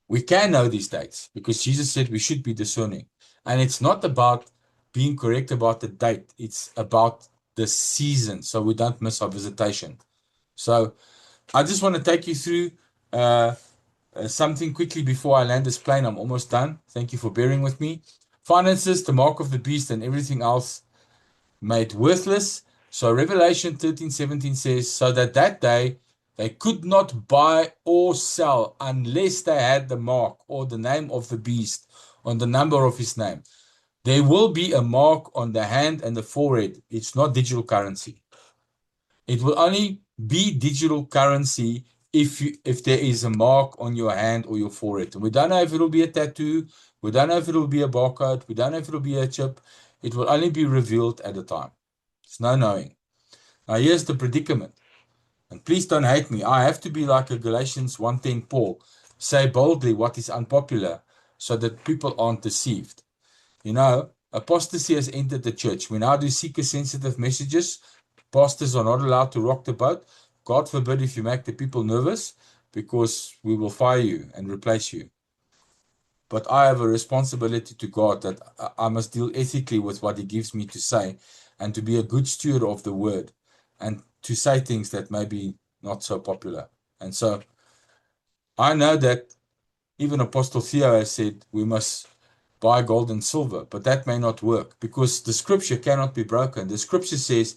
we can know these dates because Jesus said we should be discerning. And it's not about being correct about the date. It's about the season so we don't miss our visitation. So I just want to take you through something quickly before I land this plane. I'm almost done. Thank you for bearing with me. Finances, the mark of the beast, and everything else made worthless. So Revelation 13:17 says, so that day they could not buy or sell unless they had the mark or the name of the beast on the number of his name. There will be a mark on the hand and the forehead. It's not digital currency. It will only be digital currency if there is a mark on your hand or your forehead. And we don't know if it'll be a tattoo. We don't know if it'll be a barcode. We don't know if it'll be a chip. It will only be revealed at the time. There's no knowing. Now here's the predicament. And please don't hate me. I have to be like a Galatians 1:10 Paul. Say boldly what is unpopular so that people aren't deceived. You know, apostasy has entered the church. We now do seeker-sensitive messages. Pastors are not allowed to rock the boat. God forbid if you make the people nervous, because we will fire you and replace you. But I have a responsibility to God that I must deal ethically with what he gives me to say and to be a good steward of the word and to say things that may be not so popular. And so I know that even Apostle Theo has said we must buy gold and silver, but that may not work because the scripture cannot be broken. The scripture says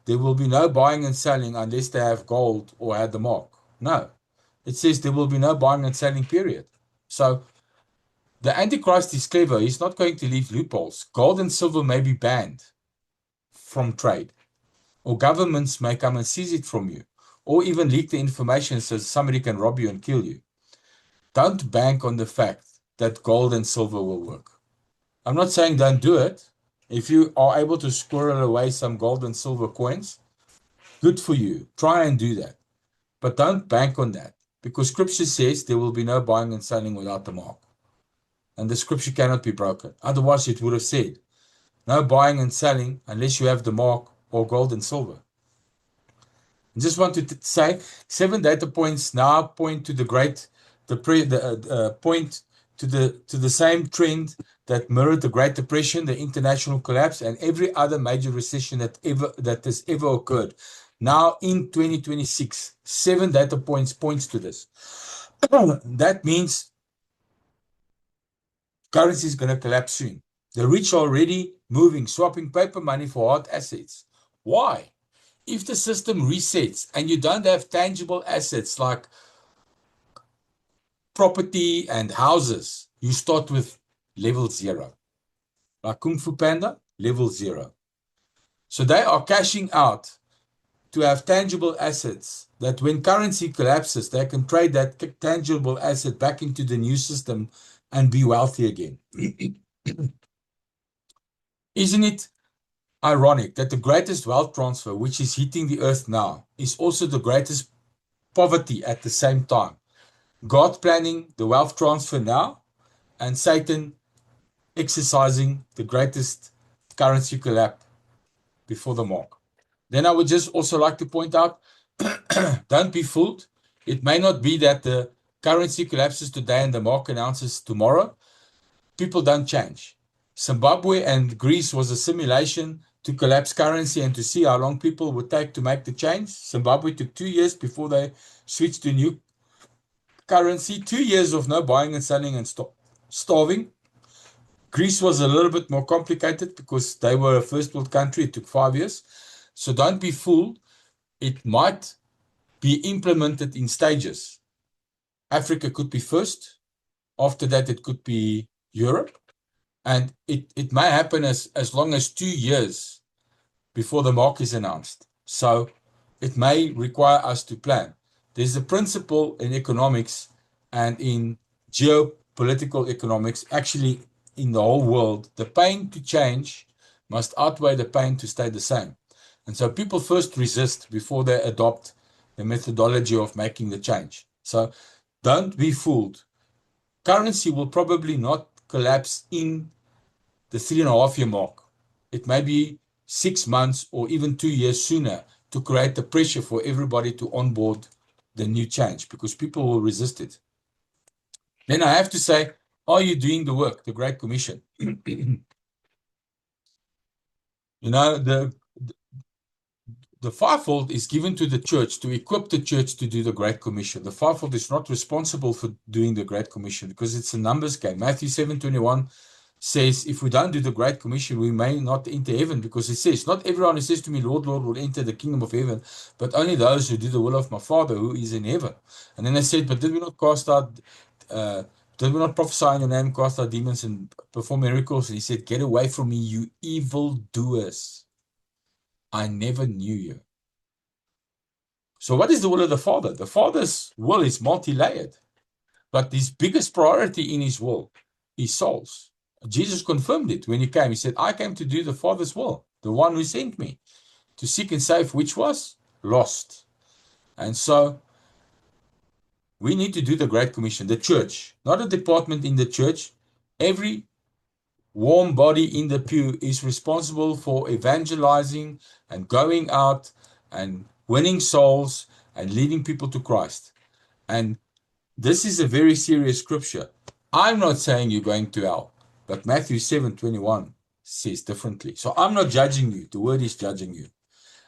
there will be no buying and selling unless they have gold or had the mark. No, it says there will be no buying and selling, period. So the Antichrist is clever. He's not going to leave loopholes. Gold and silver may be banned from trade, or governments may come and seize it from you, or even leak the information so somebody can rob you and kill you. Don't bank on the fact that gold and silver will work. I'm not saying don't do it. If you are able to squirrel away some gold and silver coins, good for you. Try and do that. But don't bank on that because scripture says there will be no buying and selling without the mark. And the scripture cannot be broken. Otherwise, it would have said, no buying and selling unless you have the mark or gold and silver. I just want to say 7 data points now point to the point to the same trend that mirrored the Great Depression, the international collapse, and every other major recession that has ever occurred. Now in 2026, 7 data points to this. That means currency is going to collapse soon. The rich are already moving, swapping paper money for hard assets. Why? If the system resets and you don't have tangible assets like property and houses, you start with level 0. Like Kung Fu Panda, level 0. So they are cashing out to have tangible assets that when currency collapses, they can trade that tangible asset back into the new system and be wealthy again. Isn't it ironic that the greatest wealth transfer, which is hitting the earth now, is also the greatest poverty at the same time? God planning the wealth transfer now, and Satan exercising the greatest currency collapse before the mark. Then I would just also like to point out, don't be fooled. It may not be that the currency collapses today and the mark announces tomorrow. People don't change. Zimbabwe and Greece was a simulation to collapse currency and to see how long people would take to make the change. Zimbabwe took 2 years before they switched to new currency, 2 years of no buying and selling and starving. Greece was a little bit more complicated because they were a first world country. It took 5 years. So don't be fooled. It might be implemented in stages. Africa could be first. After that, it could be Europe. And it may happen as long as 2 years before the mark is announced. So it may require us to plan. There's a principle in economics and in geopolitical economics, actually in the whole world, the pain to change must outweigh the pain to stay the same. And so people first resist before they adopt the methodology of making the change. So don't be fooled. Currency will probably not collapse in the 3.5 year mark. It may be 6 months or even 2 years sooner to create the pressure for everybody to onboard the new change because people will resist it. Then I have to say, are you doing the work, the Great Commission? You know, the fivefold is given to the church to equip the church to do the Great Commission. The fivefold is not responsible for doing the Great Commission because it's a numbers game. Matthew 7:21 says, if we don't do the Great Commission, we may not enter heaven, because it says, not everyone who says to me, Lord, Lord, will enter the kingdom of heaven, but only those who do the will of my Father who is in heaven. And then they said, but did we not did we not prophesy in your name, cast out demons, and perform miracles? And he said, get away from me, you evil doers. I never knew you. So what is the will of the Father? The Father's will is multi-layered, but his biggest priority in his will is souls. Jesus confirmed it when he came. He said, I came to do the Father's will, the one who sent me, to seek and save which was lost. And so we need to do the Great Commission, the church, not a department in the church. Every warm body in the pew is responsible for evangelizing and going out and winning souls and leading people to Christ. And this is a very serious scripture. I'm not saying you're going to hell, but Matthew 7:21 says differently. So I'm not judging you. The word is judging you.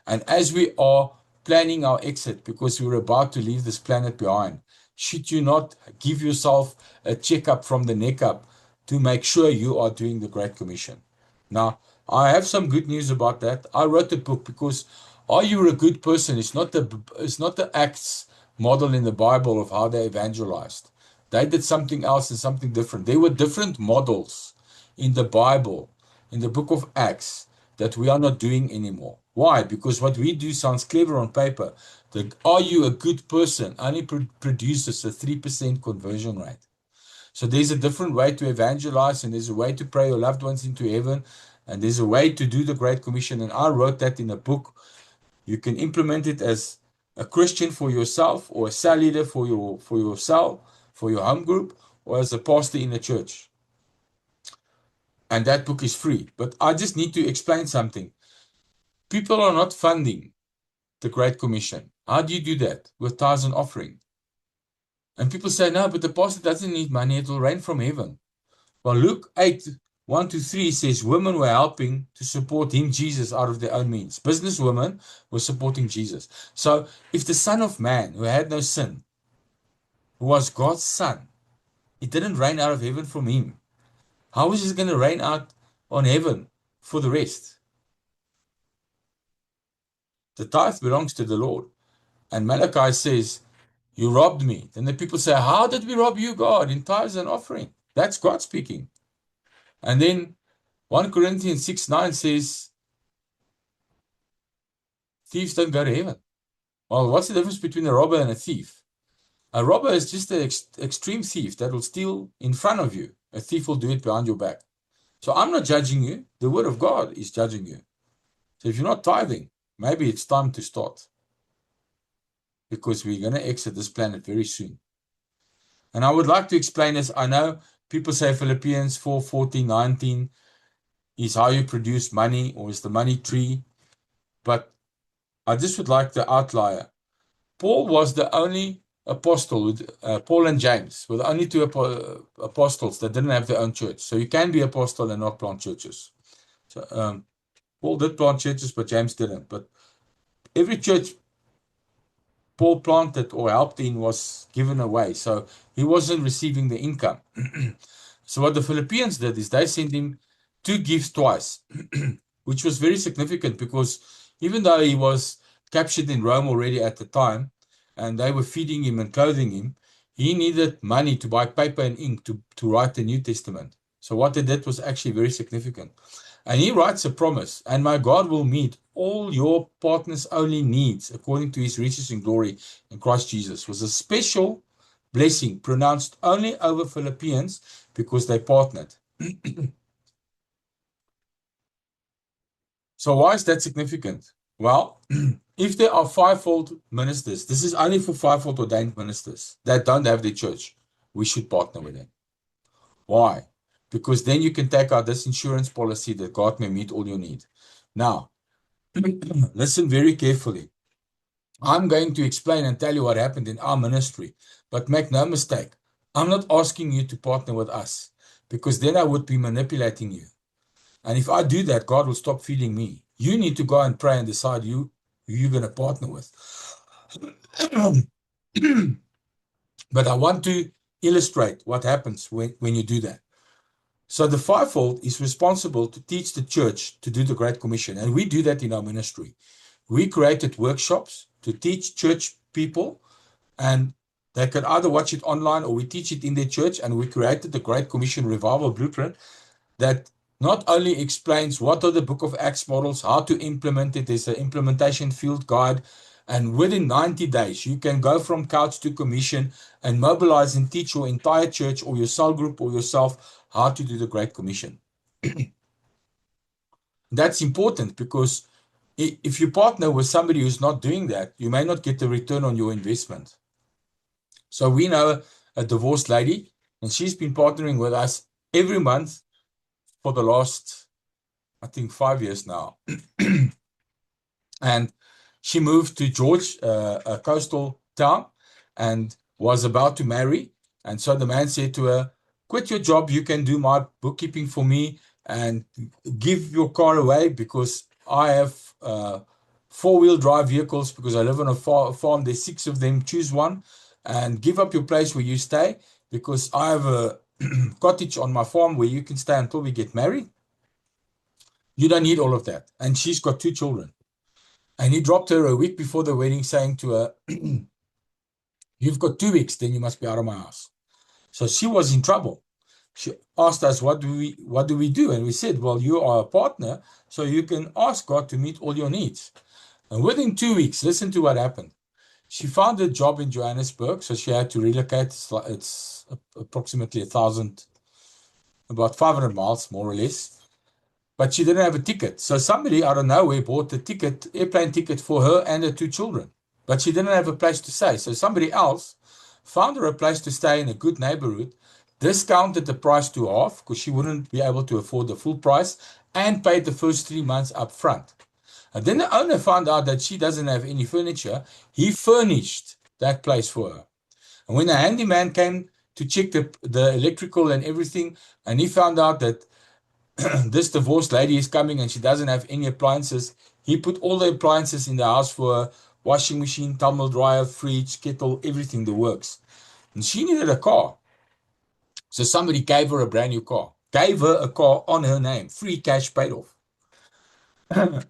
And as we are planning our exit, because we're about to leave this planet behind, should you not give yourself a checkup from the neck up to make sure you are doing the Great Commission? Now, I have some good news about that. I wrote a book because are you a good person? It's not the Acts model in the Bible of how they evangelized. They did something else and something different. There were different models in the Bible, in the book of Acts, that we are not doing anymore. Why? Because what we do sounds clever on paper. The are you a good person only produces a 3% conversion rate. So there's a different way to evangelize, and there's a way to pray your loved ones into heaven, and there's a way to do the Great Commission. And I wrote that in a book. You can implement it as a Christian for yourself, or a cell leader for your cell, for your home group, or as a pastor in a church. And that book is free. But I just need to explain something. People are not funding the Great Commission. How do you do that? With tithes and offering. And people say, no, but the pastor doesn't need money. It will rain from heaven. Well, Luke 8:1-3 says women were helping to support him, Jesus, out of their own means. Businesswomen were supporting Jesus. So if the Son of Man, who had no sin, who was God's son, it didn't rain out of heaven from him, how is it going to rain out on heaven for the rest? The tithe belongs to the Lord. And Malachi says, you robbed me. Then the people say, how did we rob you, God? In tithes and offering. That's God speaking. And then 1 Corinthians 6:9 says, thieves don't go to heaven. Well, what's the difference between a robber and a thief? A robber is just an extreme thief that will steal in front of you. A thief will do it behind your back. So I'm not judging you. The word of God is judging you. So if you're not tithing, maybe it's time to start, because we're going to exit this planet very soon. And I would like to explain this. I know people say Philippians 4:14-19 is how you produce money, or is the money tree. But I just would like the outlier. Paul was the only apostle, with Paul and James, were the only two apostles that didn't have their own church. So you can be apostle and not plant churches. So Paul did plant churches, but James didn't. But every church Paul planted or helped in was given away. So he wasn't receiving the income. So what the Philippians did is they sent him 2 gifts twice, which was very significant because even though he was captured in Rome already at the time, and they were feeding him and clothing him, he needed money to buy paper and ink to write the New Testament. So what they did was actually very significant. And he writes a promise, and my God will meet all your partners' only needs according to his riches and glory in Christ Jesus. It was a special blessing pronounced only over Philippians because they partnered. So why is that significant? Well, if there are fivefold ministers, this is only for fivefold ordained ministers that don't have their church, we should partner with them. Why? Because then you can take out this insurance policy that God may meet all your need. Now, listen very carefully. I'm going to explain and tell you what happened in our ministry, but make no mistake, I'm not asking you to partner with us because then I would be manipulating you. And if I do that, God will stop feeding me. You need to go and pray and decide who you're going to partner with. But I want to illustrate what happens when you do that. So the fivefold is responsible to teach the church to do the Great Commission. And we do that in our ministry. We created workshops to teach church people, and they can either watch it online or we teach it in their church. And we created the Great Commission Revival Blueprint that not only explains what are the Book of Acts models, how to implement it, there's an implementation field guide, and within 90 days, you can go from couch to commission and mobilize and teach your entire church or your cell group or yourself how to do the Great Commission. That's important because if you partner with somebody who's not doing that, you may not get the return on your investment. So we know a divorced lady, and she's been partnering with us every month for the last, I think, 5 years now. And she moved to George, a coastal town, and was about to marry. And so the man said to her, quit your job, you can do my bookkeeping for me and give your car away because I have 4-wheel drive vehicles because I live on a farm. There's 6 of them, choose one, and give up your place where you stay because I have a cottage on my farm where you can stay until we get married. You don't need all of that. And she's got 2 children. And he dropped her a week before the wedding, saying to her, you've got 2 weeks, then you must be out of my house. So she was in trouble. She asked us, what do we do? And we said, well, you are a partner, so you can ask God to meet all your needs. And within 2 weeks, listen to what happened. She found a job in Johannesburg, so she had to relocate. It's approximately 1,000, about 500 miles, more or less. But she didn't have a ticket. So somebody out of nowhere bought the ticket, airplane ticket for her and her 2 children. But she didn't have a place to stay. So somebody else found her a place to stay in a good neighborhood, discounted the price to half because she wouldn't be able to afford the full price, and paid the first 3 months up front. And then the owner found out that she doesn't have any furniture. He furnished that place for her. And when the handyman came to check the electrical and everything, and he found out that this divorced lady is coming and she doesn't have any appliances, he put all the appliances in the house for her: washing machine, tumble dryer, fridge, kettle, everything that works. And she needed a car. So somebody gave her a brand new car, gave her a car on her name, free cash paid off.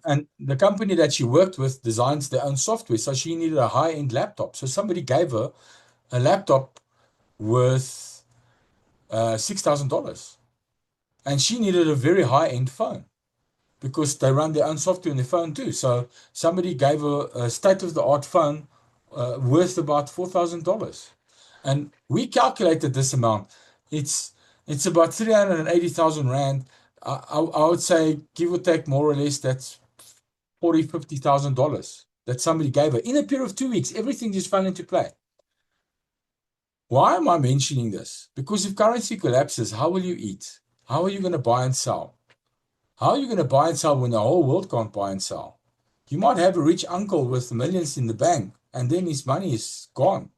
And the company that she worked with designs their own software, so she needed a high-end laptop. So somebody gave her a laptop worth $6,000. And she needed a very high-end phone because they run their own software on their phone too. So somebody gave her a state-of-the-art phone worth about $4,000. And we calculated this amount. It's about 380,000 Rand. I would say, give or take, more or less, that's $40,000-$50,000 that somebody gave her in a period of 2 weeks. Everything just fell into play. Why am I mentioning this? Because if currency collapses, how will you eat? How are you going to buy and sell? How are you going to buy and sell when the whole world can't buy and sell? You might have a rich uncle with millions in the bank, and then his money is gone.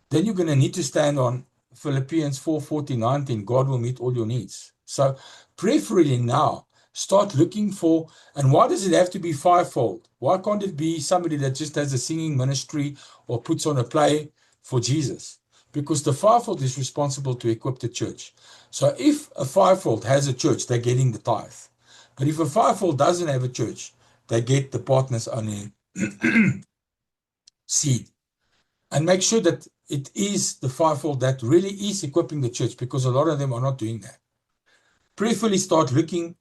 then you're going to need to stand on Philippians 4:14-19. God will meet all your needs. So preferably now, start looking for, and why does it have to be fivefold? Why can't it be somebody that just has a singing ministry or puts on a play for Jesus? Because the fivefold is responsible to equip the church. So if a fivefold has a church, they're getting the tithe. But if a fivefold doesn't have a church, they get the partners only seed. And make sure that it is the fivefold that really is equipping the church, because a lot of them are not doing that. Prayerfully start looking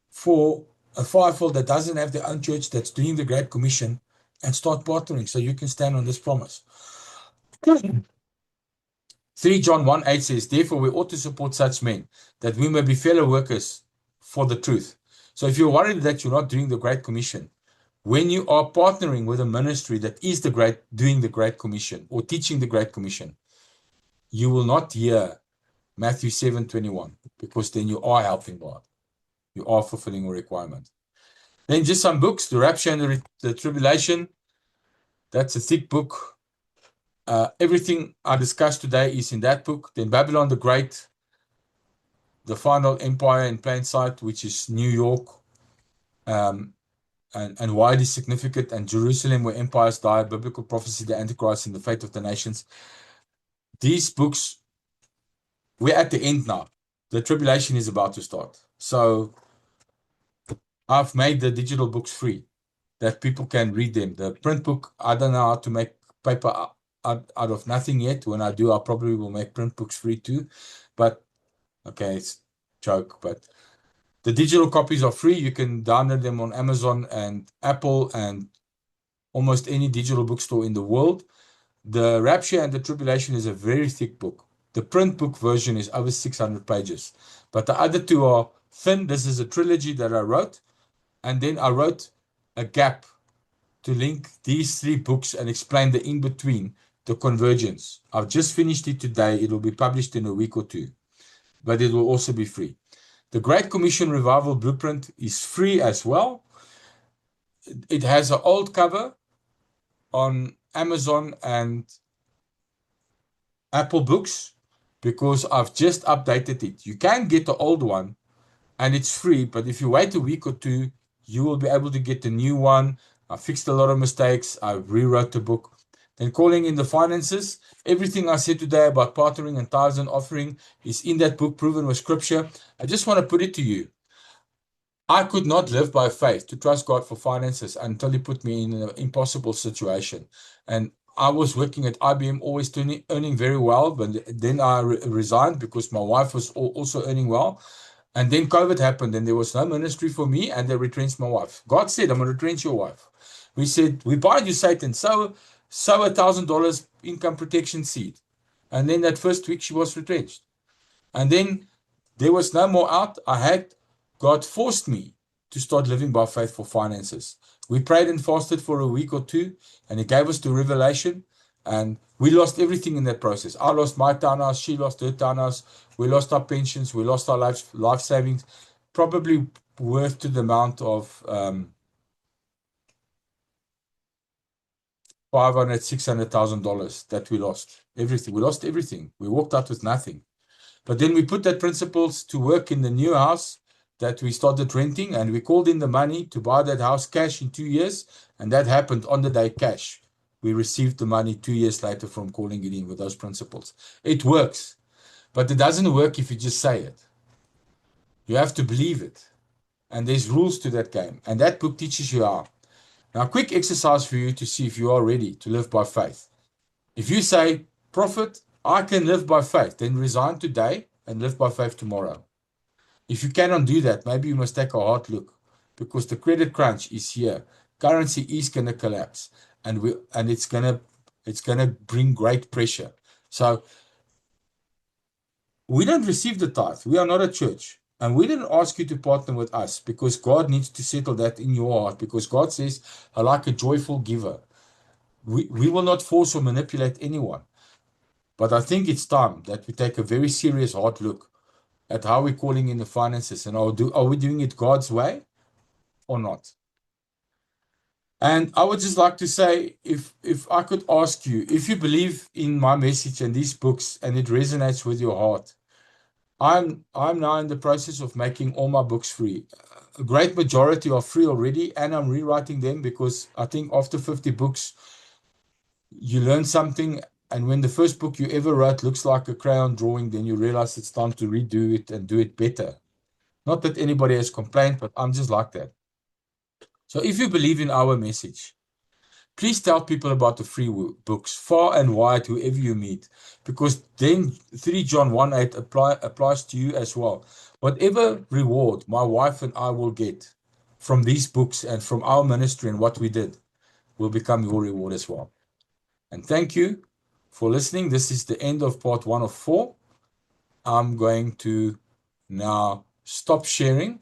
for a fivefold that doesn't have their own church, that's doing the Great Commission, and start partnering so you can stand on this promise. 3 John 1:8 says, therefore we ought to support such men, that we may be fellow workers for the truth. So if you're worried that you're not doing the Great Commission, when you are partnering with a ministry that is doing the Great Commission or teaching the Great Commission, you will not hear Matthew 7:21, because then you are helping God. You are fulfilling a requirement. Then just some books, The Rapture and the Tribulation. That's a thick book. Everything I discussed today is in that book. Then Babylon the Great, The Final Empire in Plain Sight, which is New York, and why it is significant, and Jerusalem, Where Empires Die, Biblical Prophecy, the Antichrist, and the Fate of the Nations. These books, we're at the end now. The tribulation is about to start. So I've made the digital books free, that people can read them. The print book, I don't know how to make paper out of nothing yet. When I do, I probably will make print books free too. But, okay, it's a joke. But the digital copies are free. You can download them on Amazon and Apple and almost any digital bookstore in the world. The Rapture and the Tribulation is a very thick book. The print book version is over 600 pages. But the other two are thin. This is a trilogy that I wrote. And then I wrote a gap to link these three books and explain the in-between, the convergence. I've just finished it today. It will be published in a week or two, but it will also be free. The Great Commission Revival Blueprint is free as well. It has an old cover on Amazon and Apple Books, because I've just updated it. You can get the old one and it's free, but if you wait a week or two, you will be able to get the new one. I fixed a lot of mistakes. I rewrote the book. Then Calling in the Finances. Everything I said today about partnering and tithes and offering is in that book, proven with scripture. I just want to put it to you. I could not live by faith to trust God for finances until He put me in an impossible situation. And I was working at IBM, always earning very well, but then I resigned because my wife was also earning well. And then COVID happened and there was no ministry for me, and they retrenched my wife. God said, I'm going to retrench your wife. We said, we bind you, Satan, sow $1,000 income protection seed. And then that first week she was retrenched. And then there was no more out. God forced me to start living by faith for finances. We prayed and fasted for a week or two, and He gave us the revelation. And we lost everything in that process. I lost my townhouse. She lost her townhouse. We lost our pensions. We lost our life savings, probably worth to the amount of $500,000-$600,000 that we lost. Everything. We lost everything. We walked out with nothing. But then we put that principles to work in the new house that we started renting, and we called in the money to buy that house cash in 2 years, and that happened on the day cash. We received the money 2 years later from calling it in with those principles. It works, but it doesn't work if you just say it. You have to believe it, and there's rules to that game, and that book teaches you how. Now, quick exercise for you to see if you are ready to live by faith. If you say, Prophet, I can live by faith, then resign today and live by faith tomorrow. If you cannot do that, maybe you must take a hard look, because the credit crunch is here. Currency is going to collapse, and it's going to bring great pressure. So we don't receive the tithe. We are not a church, and we didn't ask you to partner with us, because God needs to settle that in your heart, because God says, I like a joyful giver. We will not force or manipulate anyone. But I think it's time that we take a very serious hard look at how we're calling in the finances, and are we doing it God's way or not? And I would just like to say, if I could ask you, if you believe in my message and these books and it resonates with your heart, I'm now in the process of making all my books free. A great majority are free already, and I'm rewriting them because I think after 50 books, you learn something. And when the first book you ever wrote looks like a crayon drawing, then you realize it's time to redo it and do it better. Not that anybody has complained, but I'm just like that. So if you believe in our message, please tell people about the free books, far and wide, whoever you meet, because then 3 John 1:8 applies to you as well. Whatever reward my wife and I will get from these books and from our ministry and what we did will become your reward as well. And thank you for listening. This is the end of part 1 of 4. I'm going to now stop sharing